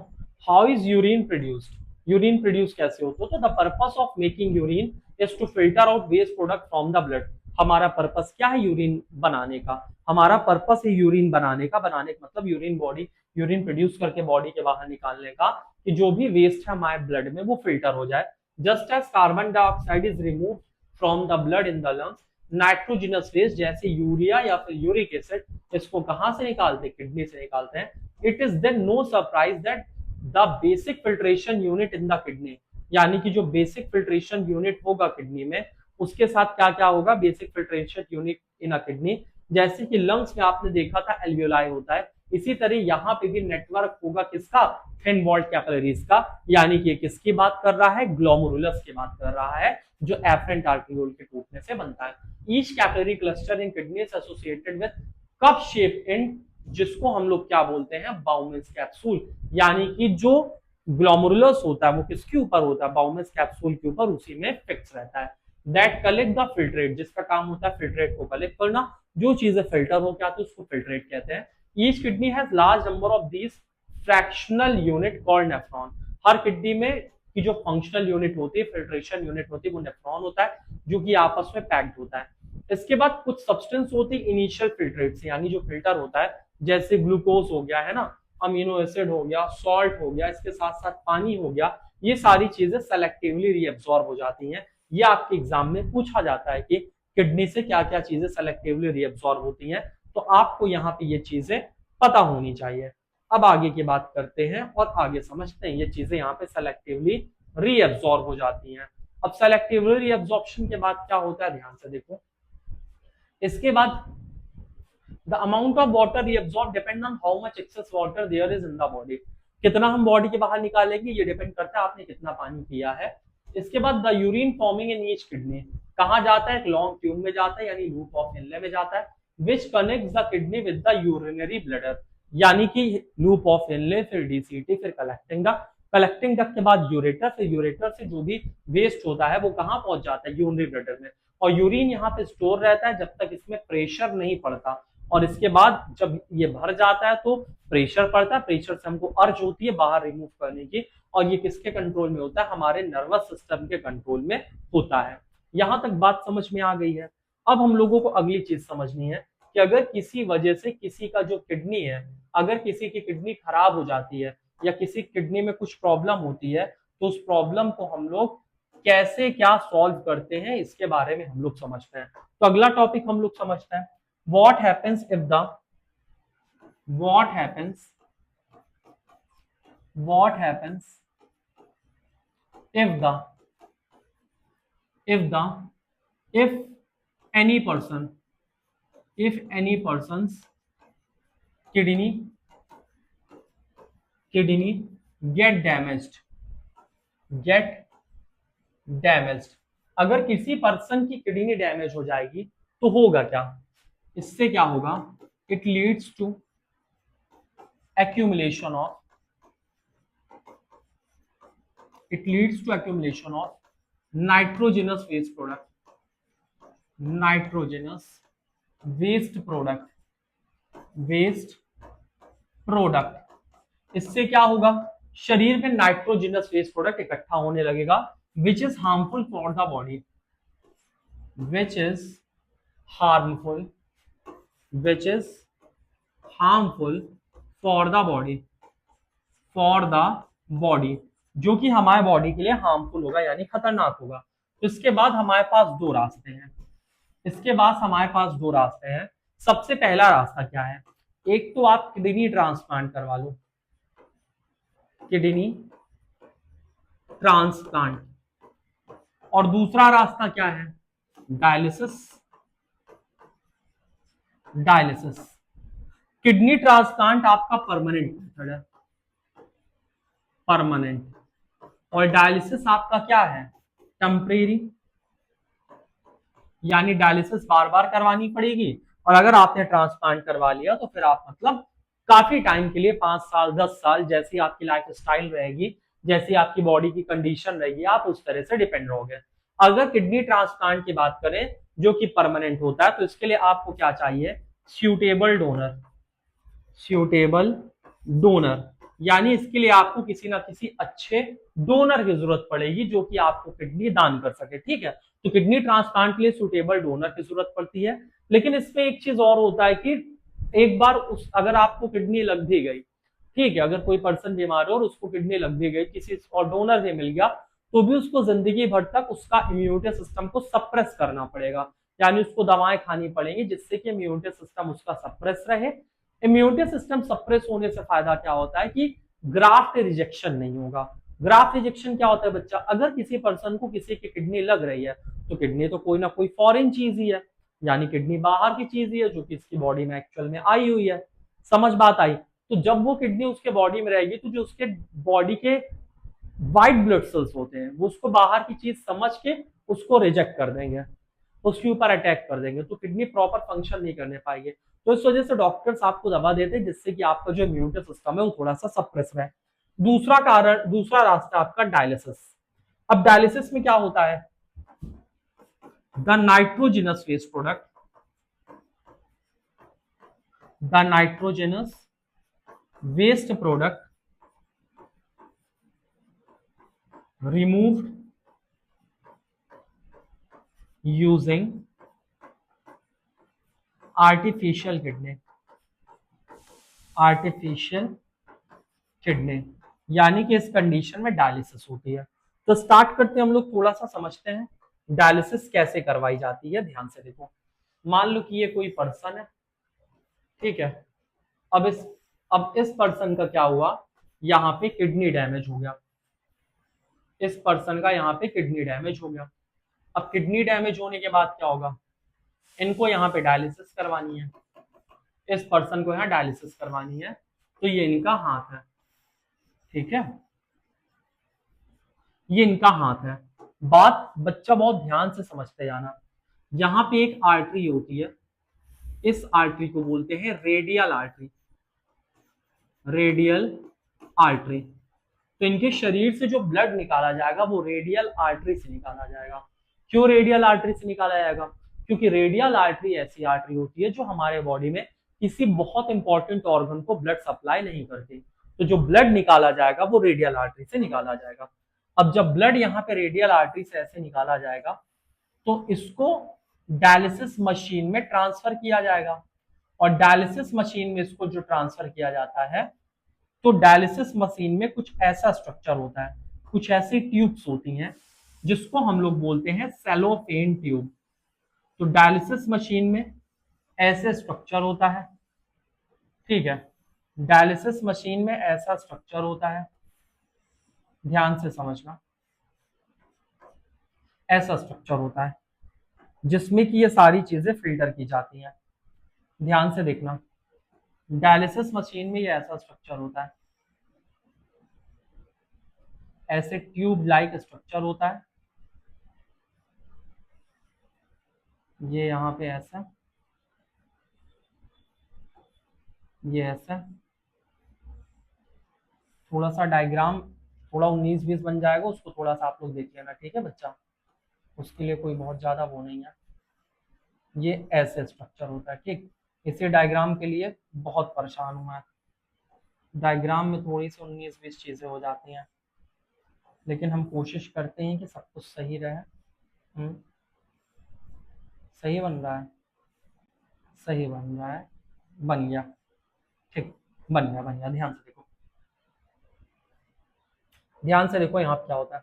Speaker 1: how is urine produced? Urine produce कैसे होता है? तो the purpose of making urine is to filter out waste product from the blood. हमारा पर्पस क्या है यूरिन बनाने का? हमारा पर्पस है यूरिन बनाने का। बनाने का मतलब यूरिन प्रोड्यूस करके बॉडी के बाहर निकालने का, कि जो भी वेस्ट है हमारे ब्लड में वो फिल्टर हो जाए। Just as carbon dioxide is remove from the blood in the lungs, nitrogenous waste जैसे यूरिया या फिर यूरिक एसिड, इसको कहां से निकालते हैं? किडनी से निकालते हैं। It is then no surprise that the basic filtration unit in the kidney, यानी कि जो बेसिक फिल्ट्रेशन यूनिट होगा किडनी में, उसके साथ क्या क्या होगा? Basic filtration unit in a kidney, जैसे कि लंग्स में आपने देखा था एल्वियोलाई होता है, इसी तरह यहाँ पे भी नेटवर्क होगा किसका? थिन वॉल्ड कैपिलरीज का। यानी कि किसकी बात कर रहा है? ग्लोमेरुलस की बात कर रहा है, जो एफरेंट आर्टरियोल के टूटने से बनता है। Each capillary cluster in kidney is associated with cup shape and, जिसको हम लोग क्या बोलते हैं? Bowman's capsule. यानी कि जो ग्लोमेरुलस होता है वो किसके ऊपर होता है? बाउमेंस कैप्सूल के ऊपर, उसी में फिक्स रहता है। दैट कलेक्ट द फिल्ट्रेट, जिसका काम होता है फिल्ट्रेट को कलेक्ट करना। जो चीजें फिल्टर हो क्या तो उसको फिल्ट्रेट कहते हैं। Each kidney has large number of these fractional unit called nephron. Her kidney में की जो फंक्शनल यूनिट होती है, फिल्ट्रेशन यूनिट होती है, वो नेफ्रॉन होता है, जो कि आपस में पैक्ड होता है। इसके बाद कुछ सब्सटेंस होती है इनिशियल फिल्ट्रेट्स, यानी जो फिल्टर होता है, जैसे ग्लूकोज हो गया है ना, अमीनो एसिड हो गया, सॉल्ट हो गया, इसके साथ साथ पानी हो गया, ये सारी चीजें सेलेक्टिवली रीअब्सॉर्ब हो जाती हैं। ये आपके एग्जाम में पूछा जाता है कि किडनी से क्या क्या चीजें सेलेक्टिवली रीअब्सॉर्ब होती हैं, तो आपको यहाँ पे ये चीजें पता होनी चाहिए। अब आगे की बात करते हैं और आगे समझते हैं ये चीजें यहाँ पे सेलेक्टिवली रीअब्सॉर्ब हो जाती हैं। अब सेलेक्टिवली रीअब्सॉर्प्शन के बाद क्या होता है, ध्यान से देखो। इसके बाद the amount of water reabsorb depend on how much excess water there is in the body. कितना हम बॉडी के बाहर निकालेंगे ये डिपेंड करता है आपने कितना पानी पिया है। इसके बाद the urine forming in each kidney कहाँ जाता है? एक लॉन्ग ट्यूब में जाता है, यानी लूप ऑफ हेनले में जाता है, which connects the kidney with the urinary bladder. यानी कि लूप ऑफ हेनले, फिर डीसीटी, फिर कलेक्टिंग डक्ट, कलेक्टिंग डक्ट के बाद यूरेटर, फिर यूरेटर से जो भी वेस्ट होता है वो कहाँ पहुंच जाता है? यूरिनरी ब्लैडर में। और यूरिन यहाँ पे स्टोर रहता है जब तक इसमें प्रेशर नहीं पड़ता, और इसके बाद जब ये भर जाता है तो प्रेशर पड़ता है, प्रेशर से हमको अर्ज होती है बाहर रिमूव करने की, और ये किसके कंट्रोल में होता है? हमारे नर्वस सिस्टम के कंट्रोल में होता है। यहां तक बात समझ में आ गई है। अब हम लोगों को अगली चीज समझनी है कि अगर किसी वजह से किसी का जो किडनी है, अगर किसी की किडनी खराब हो जाती है या किसी किडनी में कुछ प्रॉब्लम होती है, तो उस प्रॉब्लम को हम लोग कैसे क्या सॉल्व करते हैं इसके बारे में हम लोग समझते हैं। तो अगला टॉपिक हम लोग समझते हैं, what happens if the what happens what happens if the if the if any person if any person's kidney kidney get damaged get damaged। अगर किसी पर्सन की किडनी डैमेज हो जाएगी तो होगा क्या? इससे क्या होगा? It leads to accumulation of it leads to accumulation of nitrogenous waste product nitrogenous waste product, waste product, इससे क्या होगा, शरीर में नाइट्रोजनस वेस्ट प्रोडक्ट इकट्ठा होने लगेगा, which is harmful for the body, which is harmful, which is harmful for the body, for the body, जो कि हमारे बॉडी के लिए हार्मफुल होगा यानी खतरनाक होगा। तो इसके बाद हमारे पास दो रास्ते हैं, इसके बाद हमारे पास दो रास्ते हैं। सबसे पहला रास्ता क्या है, एक तो आप किडनी ट्रांसप्लांट करवा लो, किडनी ट्रांसप्लांट, और दूसरा रास्ता क्या है, डायलिसिस, डायलिसिस। किडनी ट्रांसप्लांट आपका परमानेंट मेथड है, परमानेंट, और डायलिसिस आपका क्या है, टेम्परेरी, यानी डायलिसिस बार बार करवानी पड़ेगी, और अगर आपने ट्रांसप्लांट करवा लिया तो फिर आप मतलब काफी टाइम के लिए 5 साल 10 साल जैसी आपकी लाइफ स्टाइल रहेगी, जैसी आपकी बॉडी की कंडीशन रहेगी, आप उस तरह से डिपेंड रहोगे। अगर किडनी ट्रांसप्लांट की बात करें जो कि परमानेंट होता है, तो इसके लिए आपको क्या चाहिए, सूटेबल डोनर, सूटेबल डोनर, यानी इसके लिए आपको किसी ना किसी अच्छे डोनर की जरूरत पड़ेगी जो कि आपको किडनी दान कर सके, ठीक है। तो किडनी ट्रांसप्लांट के लिए सूटेबल डोनर की जरूरत पड़ती है, लेकिन इसमें एक चीज और होता है कि एक बार उस अगर आपको किडनी लग भी गई, ठीक है, अगर कोई पर्सन बीमार हो और उसको किडनी लग भी गई, किसी और डोनर से मिल गया, तो भी उसको जिंदगी भर तक उसका इम्यूनिटी सिस्टम को सप्रेस करना पड़ेगा, यानी उसको दवाएं खानी पड़ेंगी जिससे कि इम्यूनिटी सिस्टम उसका सप्रेस रहे। इम्यूनिटी सिस्टम सप्रेस होने से फायदा क्या होता है कि ग्राफ्ट रिजेक्शन नहीं होगा। ग्राफ्ट रिजेक्शन क्या होता है बच्चा, अगर किसी पर्सन को किसी की किडनी लग रही है, तो किडनी तो कोई ना कोई फॉरेन चीज ही है, यानी किडनी बाहर की चीज ही है जो कि इसकी बॉडी में एक्चुअल में आई हुई है। समझ बात आई। तो जब वो किडनी उसके बॉडी में रहेगी, तो जो उसके बॉडी के व्हाइट ब्लड सेल्स होते हैं वो उसको बाहर की चीज समझ के उसको रिजेक्ट कर देंगे, उसके ऊपर अटैक कर देंगे, तो किडनी प्रॉपर फंक्शन नहीं करने पाएंगे। तो इस वजह से डॉक्टर्स आपको दवा देते हैं जिससे कि आपका जो इम्यूनिटी सिस्टम है वो थोड़ा सा सप्रेस रहे। दूसरा कारण, दूसरा रास्ता आपका डायलिसिस। अब डायलिसिस में क्या होता है, the nitrogenous waste product, the nitrogenous waste product removed using artificial kidney, artificial kidney, यानी कि इस कंडीशन में डायलिसिस होती है। तो स्टार्ट करते हैं हम लोग, थोड़ा सा समझते हैं डायलिसिस कैसे करवाई जाती है। ध्यान से देखो, मान लो कि ये कोई पर्सन है, ठीक है। अब इस पर्सन का क्या हुआ, यहाँ पे किडनी डैमेज हो गया, इस पर्सन का यहाँ पे किडनी डैमेज हो गया। अब किडनी डैमेज होने के बाद क्या होगा, इनको यहाँ पे डायलिसिस करवानी है, इस पर्सन को यहाँ डायलिसिस करवानी है, तो ये इनका हाथ है, ठीक है, ये इनका हाथ है। बात बच्चा बहुत ध्यान से समझते जाना, यहाँ पे एक आर्टरी होती है, इस आर्टरी को बोलते हैं रेडियल आर्टरी, रेडियल आर्टरी। तो इनके शरीर से जो ब्लड निकाला जाएगा वो रेडियल आर्टरी से निकाला जाएगा। क्यों रेडियल आर्टरी से निकाला जाएगा, क्योंकि रेडियल आर्टरी ऐसी आर्टरी होती है जो हमारे बॉडी में किसी बहुत इंपॉर्टेंट ऑर्गन को ब्लड सप्लाई नहीं करती। तो जो ब्लड निकाला जाएगा वो रेडियल आर्टरी से निकाला जाएगा। अब जब ब्लड यहाँ पे रेडियल आर्टरी से ऐसे निकाला जाएगा, तो इसको डायलिसिस मशीन में ट्रांसफर किया जाएगा, और डायलिसिस मशीन में इसको जो ट्रांसफर किया जाता है, तो डायलिसिस मशीन में कुछ ऐसा स्ट्रक्चर होता है, कुछ ऐसी ट्यूब्स होती हैं जिसको हम लोग बोलते हैं सेलोफेन ट्यूब। तो डायलिसिस मशीन में ऐसे स्ट्रक्चर होता है, ठीक है, डायलिसिस मशीन में ऐसा स्ट्रक्चर होता है, ध्यान से समझना, ऐसा स्ट्रक्चर होता है जिसमें कि ये सारी चीजें फिल्टर की जाती हैं। ध्यान से देखना, डायलिसिस मशीन में ये ऐसा स्ट्रक्चर होता है, ऐसे ट्यूब लाइक स्ट्रक्चर होता है, ये यहाँ पे ऐसा, ये ऐसा, थोड़ा सा डायग्राम थोड़ा 19-20 बन जाएगा, उसको थोड़ा सा आप लोग देख लेना, ठीक है बच्चा, उसके लिए कोई बहुत ज्यादा वो नहीं है। ये ऐसे स्ट्रक्चर होता है, ठीक। इसी डायग्राम के लिए बहुत परेशान हूं मैं, डायग्राम में थोड़ी सी 19-20 चीजें हो जाती हैं, लेकिन हम कोशिश करते हैं कि सब कुछ सही रहे। सही बन रहा है, सही बन रहा है, बन गया, ठीक, बन गया। ध्यान से देखो, ध्यान से देखो यहाँ पे क्या होता है।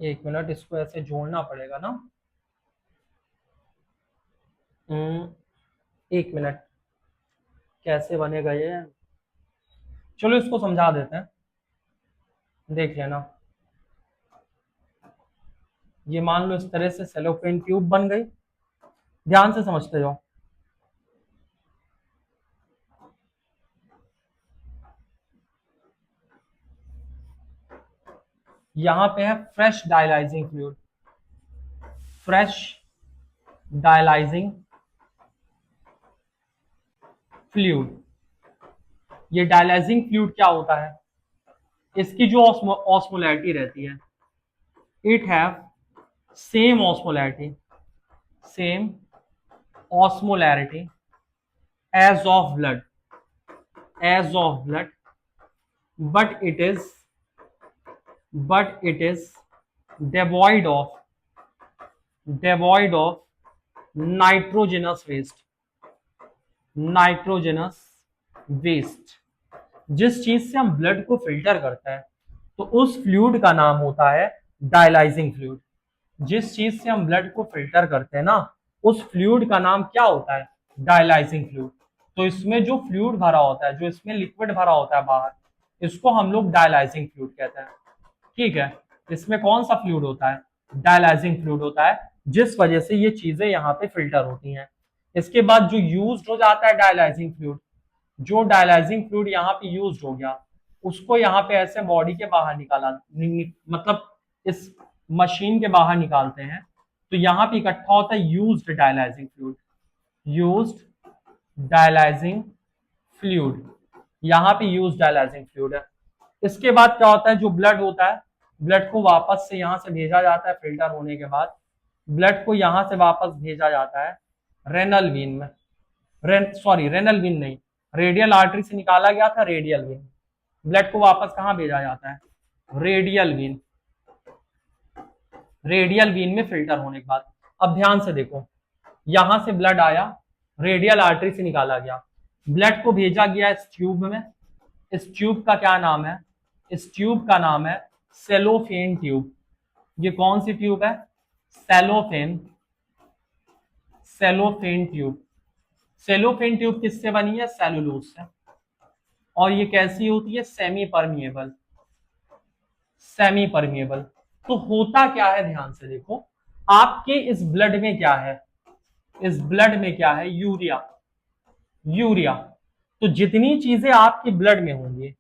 Speaker 1: एक मिनट, इसको ऐसे जोड़ना पड़ेगा ना। एक मिनट, कैसे बनेगा ये, चलो इसको समझा देते हैं, देख लेना। ये मान लो इस तरह से सेलोफेन ट्यूब बन गई, ध्यान से समझते जाओ। यहाँ पे है fresh dialysing fluid, fresh dialysing fluid. ये डायलाइजिंग फ्लूइड क्या होता है, इसकी जो ऑस्मोलैरिटी रहती है, it have same osmolarity, same osmolarity as of blood, as of blood, but it is devoid of nitrogenous waste, nitrogenous waste. जिस चीज से हम ब्लड को फिल्टर करते हैं तो उस फ्लूइड का नाम होता है डायलाइजिंग फ्लूइड। जिस चीज से हम ब्लड को फिल्टर करते हैं ना, उस फ्लूइड का नाम क्या होता है, डायलाइजिंग फ्लूइड। तो इसमें जो फ्लूइड भरा होता है, जो इसमें लिक्विड भरा होता है बाहर, इसको हम लोग डायलाइजिंग फ्लूइड कहते हैं, ठीक है। इसमें कौन सा फ्लूइड होता है, डायलाइजिंग फ्लूइड होता है, जिस वजह से ये चीजें यहाँ पे फिल्टर होती हैं। इसके बाद जो यूज हो जाता है डायलाइजिंग फ्लूइड, जो डायलाइजिंग फ्लूइड यहाँ पे यूज हो गया, उसको यहाँ पे ऐसे बॉडी के बाहर निकाला, मतलब इस मशीन के बाहर निकालते हैं, तो यहाँ पे इकट्ठा होता है used dialysing fluid, used dialysing fluid, यहाँ पे यूज्ड डायलाइजिंग फ्लूइड है। इसके बाद क्या होता है, जो ब्लड होता है, ब्लड को वापस से यहाँ से भेजा जाता है, फिल्टर होने के बाद ब्लड को यहाँ से वापस भेजा जाता है रेनल वीन में, रेनल वीन नहीं, रेडियल आर्टरी से निकाला गया था रेडियल वीन, ब्लड को वापस कहाँ भेजा जाता है, रेडियल वीन, रेडियल वीन में फिल्टर होने के बाद। अब ध्यान से देखो, यहां से ब्लड आया, रेडियल आर्टरी से निकाला गया, ब्लड को भेजा गया इस ट्यूब में, इस ट्यूब का क्या नाम है, इस ट्यूब का नाम है सेलोफेन ट्यूब। ये कौन सी ट्यूब है, cellophane, cellophane tube. Cellophane tube किससे बनी है, सेलुलोज से। और ये कैसी होती है, सेमी परमिएबल, सेमी परमिएबल। तो होता क्या है, ध्यान से देखो, आपके इस ब्लड में क्या है, इस ब्लड में क्या है, यूरिया, यूरिया। तो जितनी चीजें आपके ब्लड में होंगी,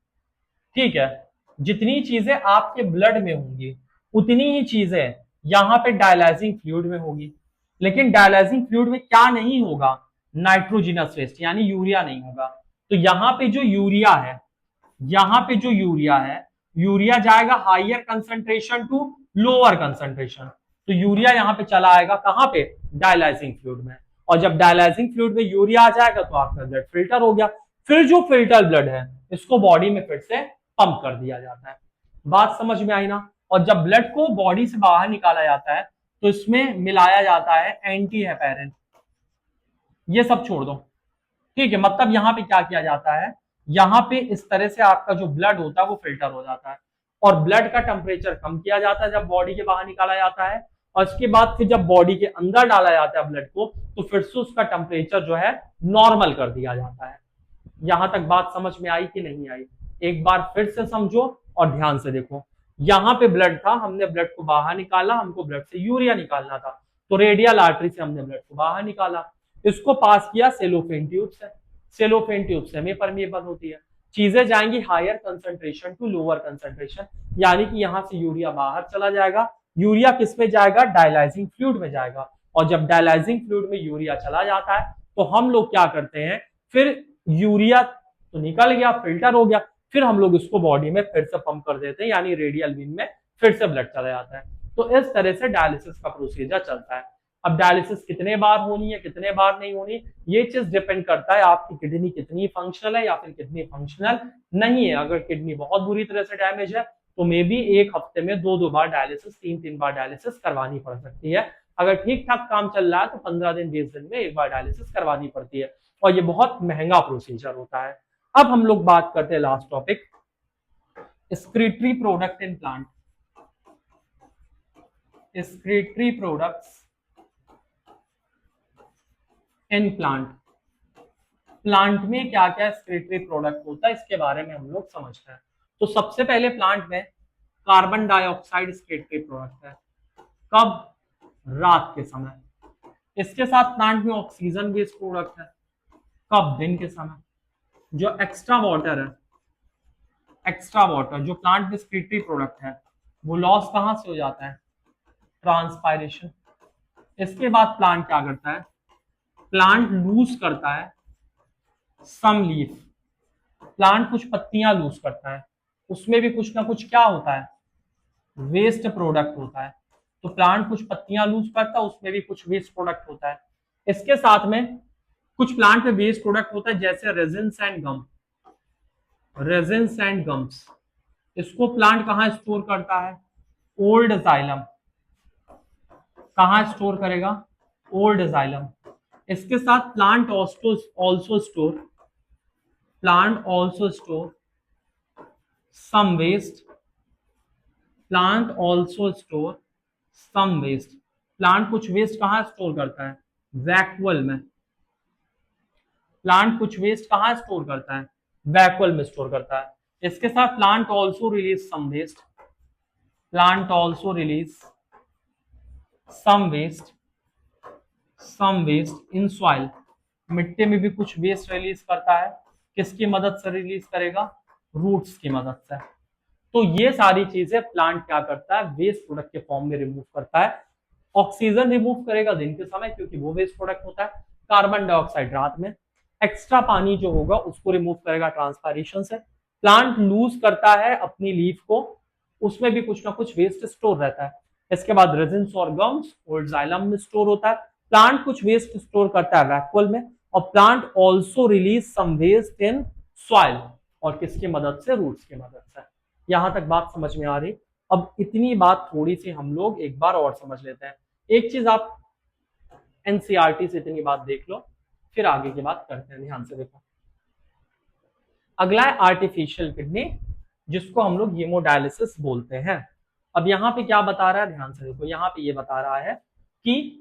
Speaker 1: ठीक है, जितनी चीजें आपके ब्लड में होंगी उतनी ही चीजें यहां पे डायलाइजिंग फ्लूइड में होगी। लेकिन डायलाइजिंग फ्लूइड में क्या नहीं होगा, नाइट्रोजिनस वेस्ट, यानी यूरिया नहीं होगा। तो यहाँ पे जो यूरिया है, यहाँ पे जो यूरिया है, यूरिया जाएगा higher concentration to lower concentration. तो यूरिया यहाँ पे चला आएगा कहाँ पे, डायलाइजिंग फ्लूइड में। और जब डायलाइजिंग फ्लूइड में यूरिया आ जाएगा तो आपका ब्लड फिल्टर हो गया। फिर जो फिल्टर ब्लड है इसको बॉडी में फिर से पंप कर दिया जाता है। बात समझ में आई ना। और जब ब्लड को बॉडी से बाहर निकाला जाता है तो इसमें मिलाया जाता है एंटी हेपेरिन, ये सब छोड़ दो, ठीक है। मतलब यहाँ पे क्या किया जाता है, यहाँ पे इस तरह से आपका जो ब्लड होता है वो फिल्टर हो जाता है, और ब्लड का टेम्परेचर कम किया जाता है जब बॉडी के बाहर निकाला जाता है। और इसके बाद फिर जब बॉडी के अंदर डाला जाता है ब्लड को, तो फिर से उसका टेम्परेचर जो है नॉर्मल कर दिया जाता है। यहां तक बात समझ में आई कि नहीं आई, एक बार फिर से समझो और ध्यान से देखो। यहाँ पे ब्लड था, हमने ब्लड को बाहर निकाला, हमको ब्लड से यूरिया निकालना था, तो रेडियल आर्टरी से हमने ब्लड को बाहर निकाला, इसको पास किया सेलोफेन ट्यूब से। सेलोफेन ट्यूब सेमी परमिएबल होती है, चीजें जाएंगी higher concentration to lower concentration, यानी कि यहां से यूरिया बाहर चला जाएगा। यूरिया किस में जाएगा, डायलाइजिंग फ्लूइड में जाएगा। और जब डायलाइजिंग फ्लूइड में यूरिया चला जाता है तो हम लोग क्या करते हैं, फिर यूरिया तो निकल गया, फिल्टर हो गया, फिर हम लोग इसको बॉडी में फिर से पंप कर देते हैं, यानी रेडियल वीन में फिर से ब्लड चला जाता है। तो इस तरह से डायलिसिस का प्रोसीजर चलता है। अब डायलिसिस कितने बार होनी है, कितने बार नहीं होनी, ये चीज डिपेंड करता है आपकी किडनी कितनी फंक्शनल है या फिर कितनी फंक्शनल नहीं है। अगर किडनी बहुत बुरी तरह से डैमेज है तो मे बी एक हफ्ते में 2-2 बार डायलिसिस, 3-3 बार डायलिसिस करवानी पड़ सकती है। अगर ठीक ठाक काम चल रहा है तो 15 दिन 20 दिन में एक बार डायलिसिस करवानी पड़ती है, और ये बहुत महंगा प्रोसीजर होता है। अब हम लोग बात करते हैं last topic, excretory product in plant. Excretory products in plant. Plant में क्या क्या एक्सक्रीटरी प्रोडक्ट होता है इसके बारे में हम लोग समझते हैं। तो सबसे पहले प्लांट में कार्बन डाइऑक्साइड एक्सक्रीटरी प्रोडक्ट है। कब? रात के समय। इसके साथ प्लांट में ऑक्सीजन बेस्ड प्रोडक्ट है। कब? दिन के समय। जो एक्स्ट्रा वाटर है, एक्स्ट्रा वाटर जो प्लांट में एक्सक्रीटरी प्रोडक्ट है, वो लॉस कहां से हो जाता है? ट्रांसपायरेशन। इसके बाद प्लांट क्या करता है? प्लांट लूज करता है सम लीफ। प्लांट कुछ पत्तियां लूज करता है, उसमें भी कुछ ना कुछ क्या होता है? वेस्ट प्रोडक्ट होता है। तो प्लांट कुछ पत्तियां लूज करता है, उसमें भी कुछ वेस्ट प्रोडक्ट होता है। इसके साथ में कुछ प्लांट में वेस्ट प्रोडक्ट होता है जैसे resins and gum. Resins and gums, इसको प्लांट कहां स्टोर करता है? Old xylem. कहां स्टोर करेगा? Old xylem. इसके साथ plant also store, plant also store some waste. Plant also store some waste. Plant कुछ वेस्ट कहां स्टोर करता है? वैक्यूअल में। प्लांट कुछ वेस्ट कहां स्टोर करता है? वैक्यूअल में स्टोर करता है। इसके साथ plant also release some waste. Plant also release some waste, some waste in soil. मिट्टी में भी कुछ वेस्ट रिलीज करता है। किसकी मदद से रिलीज करेगा? रूट्स की मदद से। तो ये सारी चीजें प्लांट क्या करता है? वेस्ट प्रोडक्ट के फॉर्म में रिमूव करता है। ऑक्सीजन रिमूव करेगा दिन के समय क्योंकि वो वेस्ट प्रोडक्ट होता है। कार्बन डाइऑक्साइड रात में। एक्स्ट्रा पानी जो होगा उसको रिमूव करेगा ट्रांसपायरेशन से। प्लांट लूज करता है अपनी लीफ को, उसमें भी कुछ ना कुछ वेस्ट स्टोर रहता है। इसके बाद रेजिन्स और गम्स ओल्ड जाइलम में स्टोर होता है। प्लांट कुछ वेस्ट स्टोर करता है वैक्यूअल में, और plant also release some waste in soil. और किसकी मदद से? रूट्स की मदद से। यहां तक बात समझ में आ रही? अब इतनी बात थोड़ी सी हम लोग एक बार और समझ लेते हैं। एक चीज आप एनसीईआरटी से इतनी बात देख लो, फिर आगे की बात करते हैं। ध्यान से देखो, अगला है आर्टिफिशियल किडनी, जिसको हम लोग हीमोडायलिसिस बोलते हैं। अब यहाँ पे क्या बता रहा है? ध्यान से देखो, यहाँ पे ये बता रहा है कि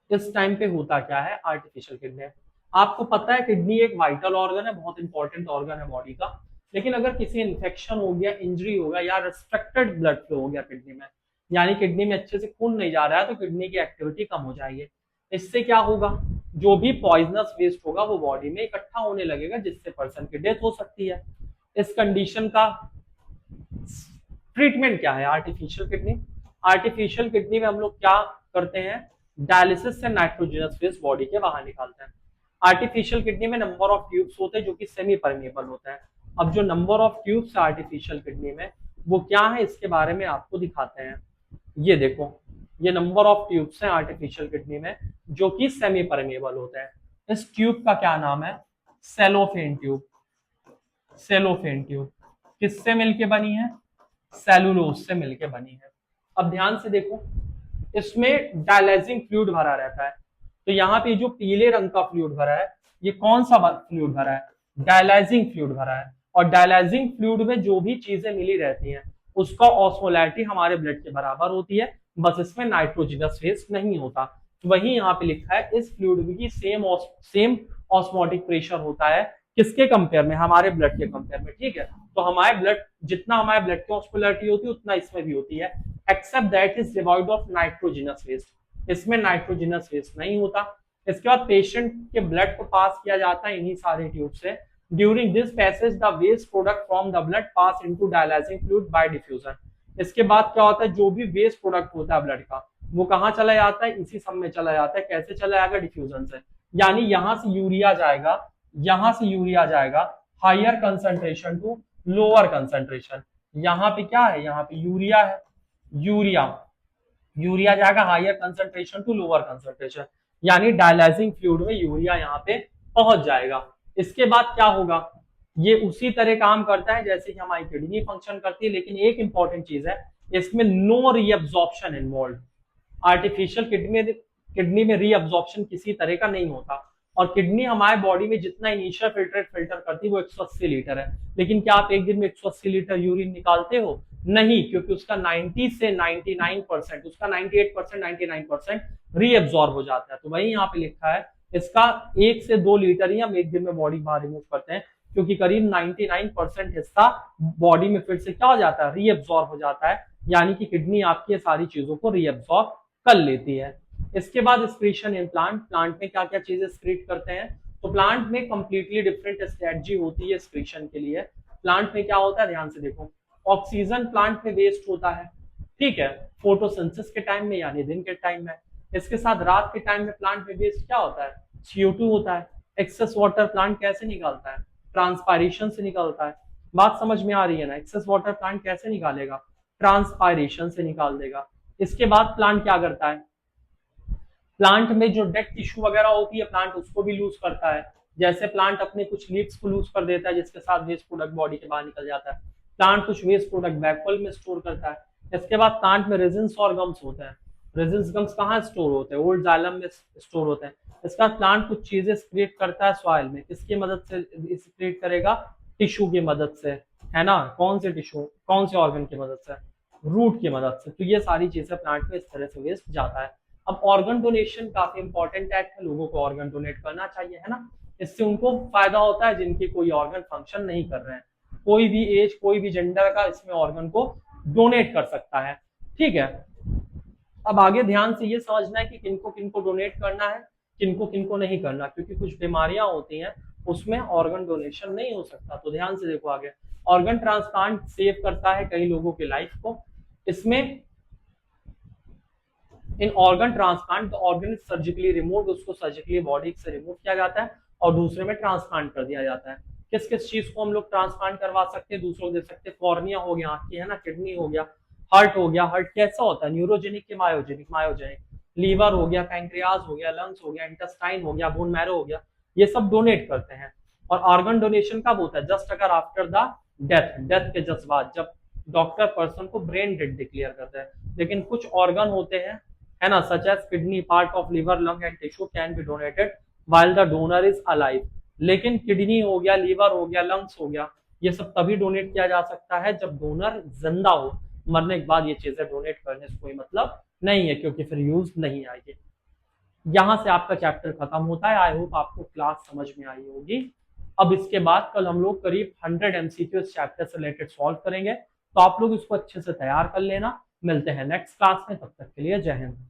Speaker 1: इस टाइम पे होता क्या है आर्टिफिशियल किडनी। आपको पता है किडनी एक वाइटल ऑर्गन है, बहुत इंपॉर्टेंट ऑर्गन है बॉडी का। लेकिन अगर किसी इन्फेक्शन हो गया, इंजरी हो गया, या रिस्ट्रिक्टेड ब्लड फ्लो हो गया किडनी में, यानी किडनी में अच्छे से खून नहीं जा रहा है, तो किडनी की एक्टिविटी कम हो जाएगी। इससे क्या होगा? जो भी पॉइजनस वेस्ट होगा वो बॉडी में इकट्ठा होने लगेगा, जिससे पर्सन की डेथ हो सकती है। इस कंडीशन का ट्रीटमेंट क्या है? Artificial kidney. आर्टिफिशियल किडनी में हम लोग क्या करते हैं? डायलिसिस से नाइट्रोजनस वेस्ट बॉडी के बाहर निकालते हैं। आर्टिफिशियल किडनी में नंबर ऑफ ट्यूब्स होते हैं जो कि सेमी परमेबल होते हैं। अब जो number of tubes artificial kidney में वो क्या है, इसके बारे में आपको दिखाते हैं। ये देखो, ये नंबर ऑफ ट्यूब्स हैं आर्टिफिशियल किडनी में जो कि सेमी परमेबल होते हैं। इस ट्यूब का क्या नाम है? Cellophane tube. सेलोफेन ट्यूब किससे मिलके बनी है? सेलुलोज से मिलके बनी है। अब ध्यान से देखो, इसमें डायलाइजिंग फ्लूइड भरा रहता है। तो यहाँ पे जो पीले रंग का फ्लूइड भरा है, ये कौन सा फ्लूइड भरा है? डायलाइजिंग फ्लूइड भरा है। और डायलाइजिंग फ्लूइड में जो भी चीजें मिली रहती हैं उसका ऑस्मोलैरिटी हमारे ब्लड के बराबर होती है, बस इसमें नाइट्रोजनस वेस्ट नहीं होता। तो वही यहाँ पे लिखा है इस फ्लूइड की सेम ऑस्मोटिक प्रेशर होता है। किसके कंपेयर में? हमारे ब्लड के कंपेयर में। ठीक है, तो हमारे ब्लड जितना हमारे ब्लड की ऑस्मोलैरिटी होती है उतना इसमें भी होती है, except that is devoid of nitrogenous waste. इसमें नाइट्रोजनस वेस्ट नहीं होता। इसके बाद पेशेंट के ब्लड को पास किया जाता है इन्हीं सारे ट्यूब से। During this passage the waste product from the blood pass into dialysing fluid by diffusion. इसके बाद क्या होता है? जो भी वेस्ट प्रोडक्ट होता है ब्लड का वो कहाँ चला जाता है? इसी सब में चला जाता है। कैसे चला जाएगा? डिफ्यूजन से। यानी यहां से यूरिया जाएगा, यहां से यूरिया जाएगा higher concentration to lower concentration. यहाँ पे क्या है? यहाँ पे यूरिया है, यूरिया यूरिया जाएगा higher concentration to lower concentration, यानी डायलाइजिंग फ्लूइड में यूरिया यहाँ पे पहुंच जाएगा। इसके बाद क्या होगा, ये उसी तरह काम करता है जैसे कि हमारी किडनी फंक्शन करती है, लेकिन एक इंपॉर्टेंट चीज है, इसमें no reabsorption involve. Artificial kidney में रीअब्जॉर्प्शन किसी तरह का नहीं होता। और किडनी हमारे बॉडी में जितना इनिशियल फिल्टर करती है वो 180 लीटर है, लेकिन क्या आप एक दिन में 180 लीटर यूरिन निकालते हो? नहीं, क्योंकि उसका 90 से 99%, उसका 98% 99% रीअब्जॉर्ब हो जाता है। तो वही यहाँ पे लिखा है, इसका 1 से 2 लीटर ही हम एक दिन में बॉडी बाहर रिमूव करते हैं, क्योंकि करीब 99% हिस्सा बॉडी में फिर से क्या हो जाता है, रीअब्जॉर्ब हो जाता है, यानी कि किडनी आपकी सारी चीजों को रीअब्जॉर्ब कर लेती है। इसके बाद एक्सक्रीशन इन प्लांट, प्लांट में क्या क्या चीजें एक्सक्रीट करते हैं? तो प्लांट में कंप्लीटली डिफरेंट स्ट्रेटजी होती है एक्सक्रीशन के लिए। प्लांट में क्या होता है, ध्यान से देखो, ऑक्सीजन प्लांट में वेस्ट होता है, ठीक है, फोटोसिंथेसिस के टाइम में यानी दिन के टाइम में। इसके साथ रात के टाइम में प्लांट में वेस्ट क्या होता है, CO2 होता है। एक्सेस वाटर प्लांट कैसे निकालता है, ट्रांसपायरेशन से निकालता है। बात समझ में आ रही है ना, एक्सेस वाटर प्लांट कैसे निकालेगा, ट्रांसपायरेशन से निकाल देगा। इसके बाद प्लांट क्या करता है, प्लांट में जो डेड टिश्यू वगैरह होती है प्लांट उसको भी लूज करता है। जैसे प्लांट अपने कुछ लीव्स को लूज कर देता है जिसके साथ वेस्ट प्रोडक्ट बॉडी के बाहर निकल जाता है। प्लांट कुछ वेस्ट प्रोडक्ट बैकवल में स्टोर करता है। इसके बाद प्लांट में रेजिन्स और गम्स होते हैं। रेजिन्स गम्स कहाँ स्टोर होते हैं, ओल्ड जाइलम में स्टोर होते हैं। इसका प्लांट कुछ चीजें क्रिएट करता है सॉइल में, किसकी मदद से क्रिएट करेगा, टिश्यू की मदद से, है ना। कौन से टिश्यू, कौन से ऑर्गन की मदद से, रूट की मदद से। तो ये सारी चीजें प्लांट में इस तरह से वेस्ट जाता है। अब ऑर्गन डोनेशन काफी इंपॉर्टेंट एक्ट है, लोगों को ऑर्गन डोनेट करना चाहिए, है ना। इससे उनको फायदा होता है जिनके कोई ऑर्गन फंक्शन नहीं कर रहे हैं। कोई भी एज, कोई भी जेंडर का इसमें ऑर्गन को डोनेट कर सकता है, ठीक है। अब आगे ध्यान से ये समझना है कि किनको किनको डोनेट करना है, किनको किनको नहीं करना, क्योंकि कुछ बीमारियां होती हैं उसमें ऑर्गन डोनेशन नहीं हो सकता। तो ध्यान से देखो आगे, ऑर्गन ट्रांसप्लांट सेव करता है कई लोगों की लाइफ को। इसमें in organ transplant, organ surgically remove, उसको सर्जिकली बॉडी से रिमूव किया जाता है और दूसरे में ट्रांसप्लांट कर दिया जाता है। किस किस चीज को हम लोग ट्रांसप्लांट करवा सकते हैं, दूसरों को दे सकते हैं, कॉर्निया हो गया आंख की, है ना, किडनी हो गया, हार्ट हो गया, हार्ट कैसा होता है, न्यूरोजेनिक के मायोजेनिक, मायोजेनिक, लीवर हो गया, पैंक्रियाज हो गया, लंग्स हो गया, इंटेस्टाइन हो गया, बोन मैरो हो गया, ये सब डोनेट करते हैं। और ऑर्गन डोनेशन कब होता है, जस्ट अगर आफ्टर द डेथ, डेथ के जस्ट बाद, जब डॉक्टर पर्सन को ब्रेन डेड डिक्लेयर करता है। लेकिन कुछ ऑर्गन होते हैं, है ना, such as kidney, part of liver, lung and tissue can be donated while the donor is alive. लेकिन किडनी हो गया, लीवर हो गया, लंग्स हो गया, ये सब तभी डोनेट किया जा सकता है जब डोनर जिंदा हो। मरने के बाद ये चीजें डोनेट करने से कोई मतलब नहीं है, क्योंकि फिर यूज नहीं आएगी। यहां से आपका चैप्टर खत्म होता है। आई होप आपको क्लास समझ में आई होगी। अब इसके बाद कल हम लोग करीब 100 MCQ इस चैप्टर से रिलेटेड सॉल्व करेंगे, तो आप लोग इसको अच्छे से तैयार कर लेना। मिलते हैं नेक्स्ट क्लास में, तब तक के लिए जय हिंद।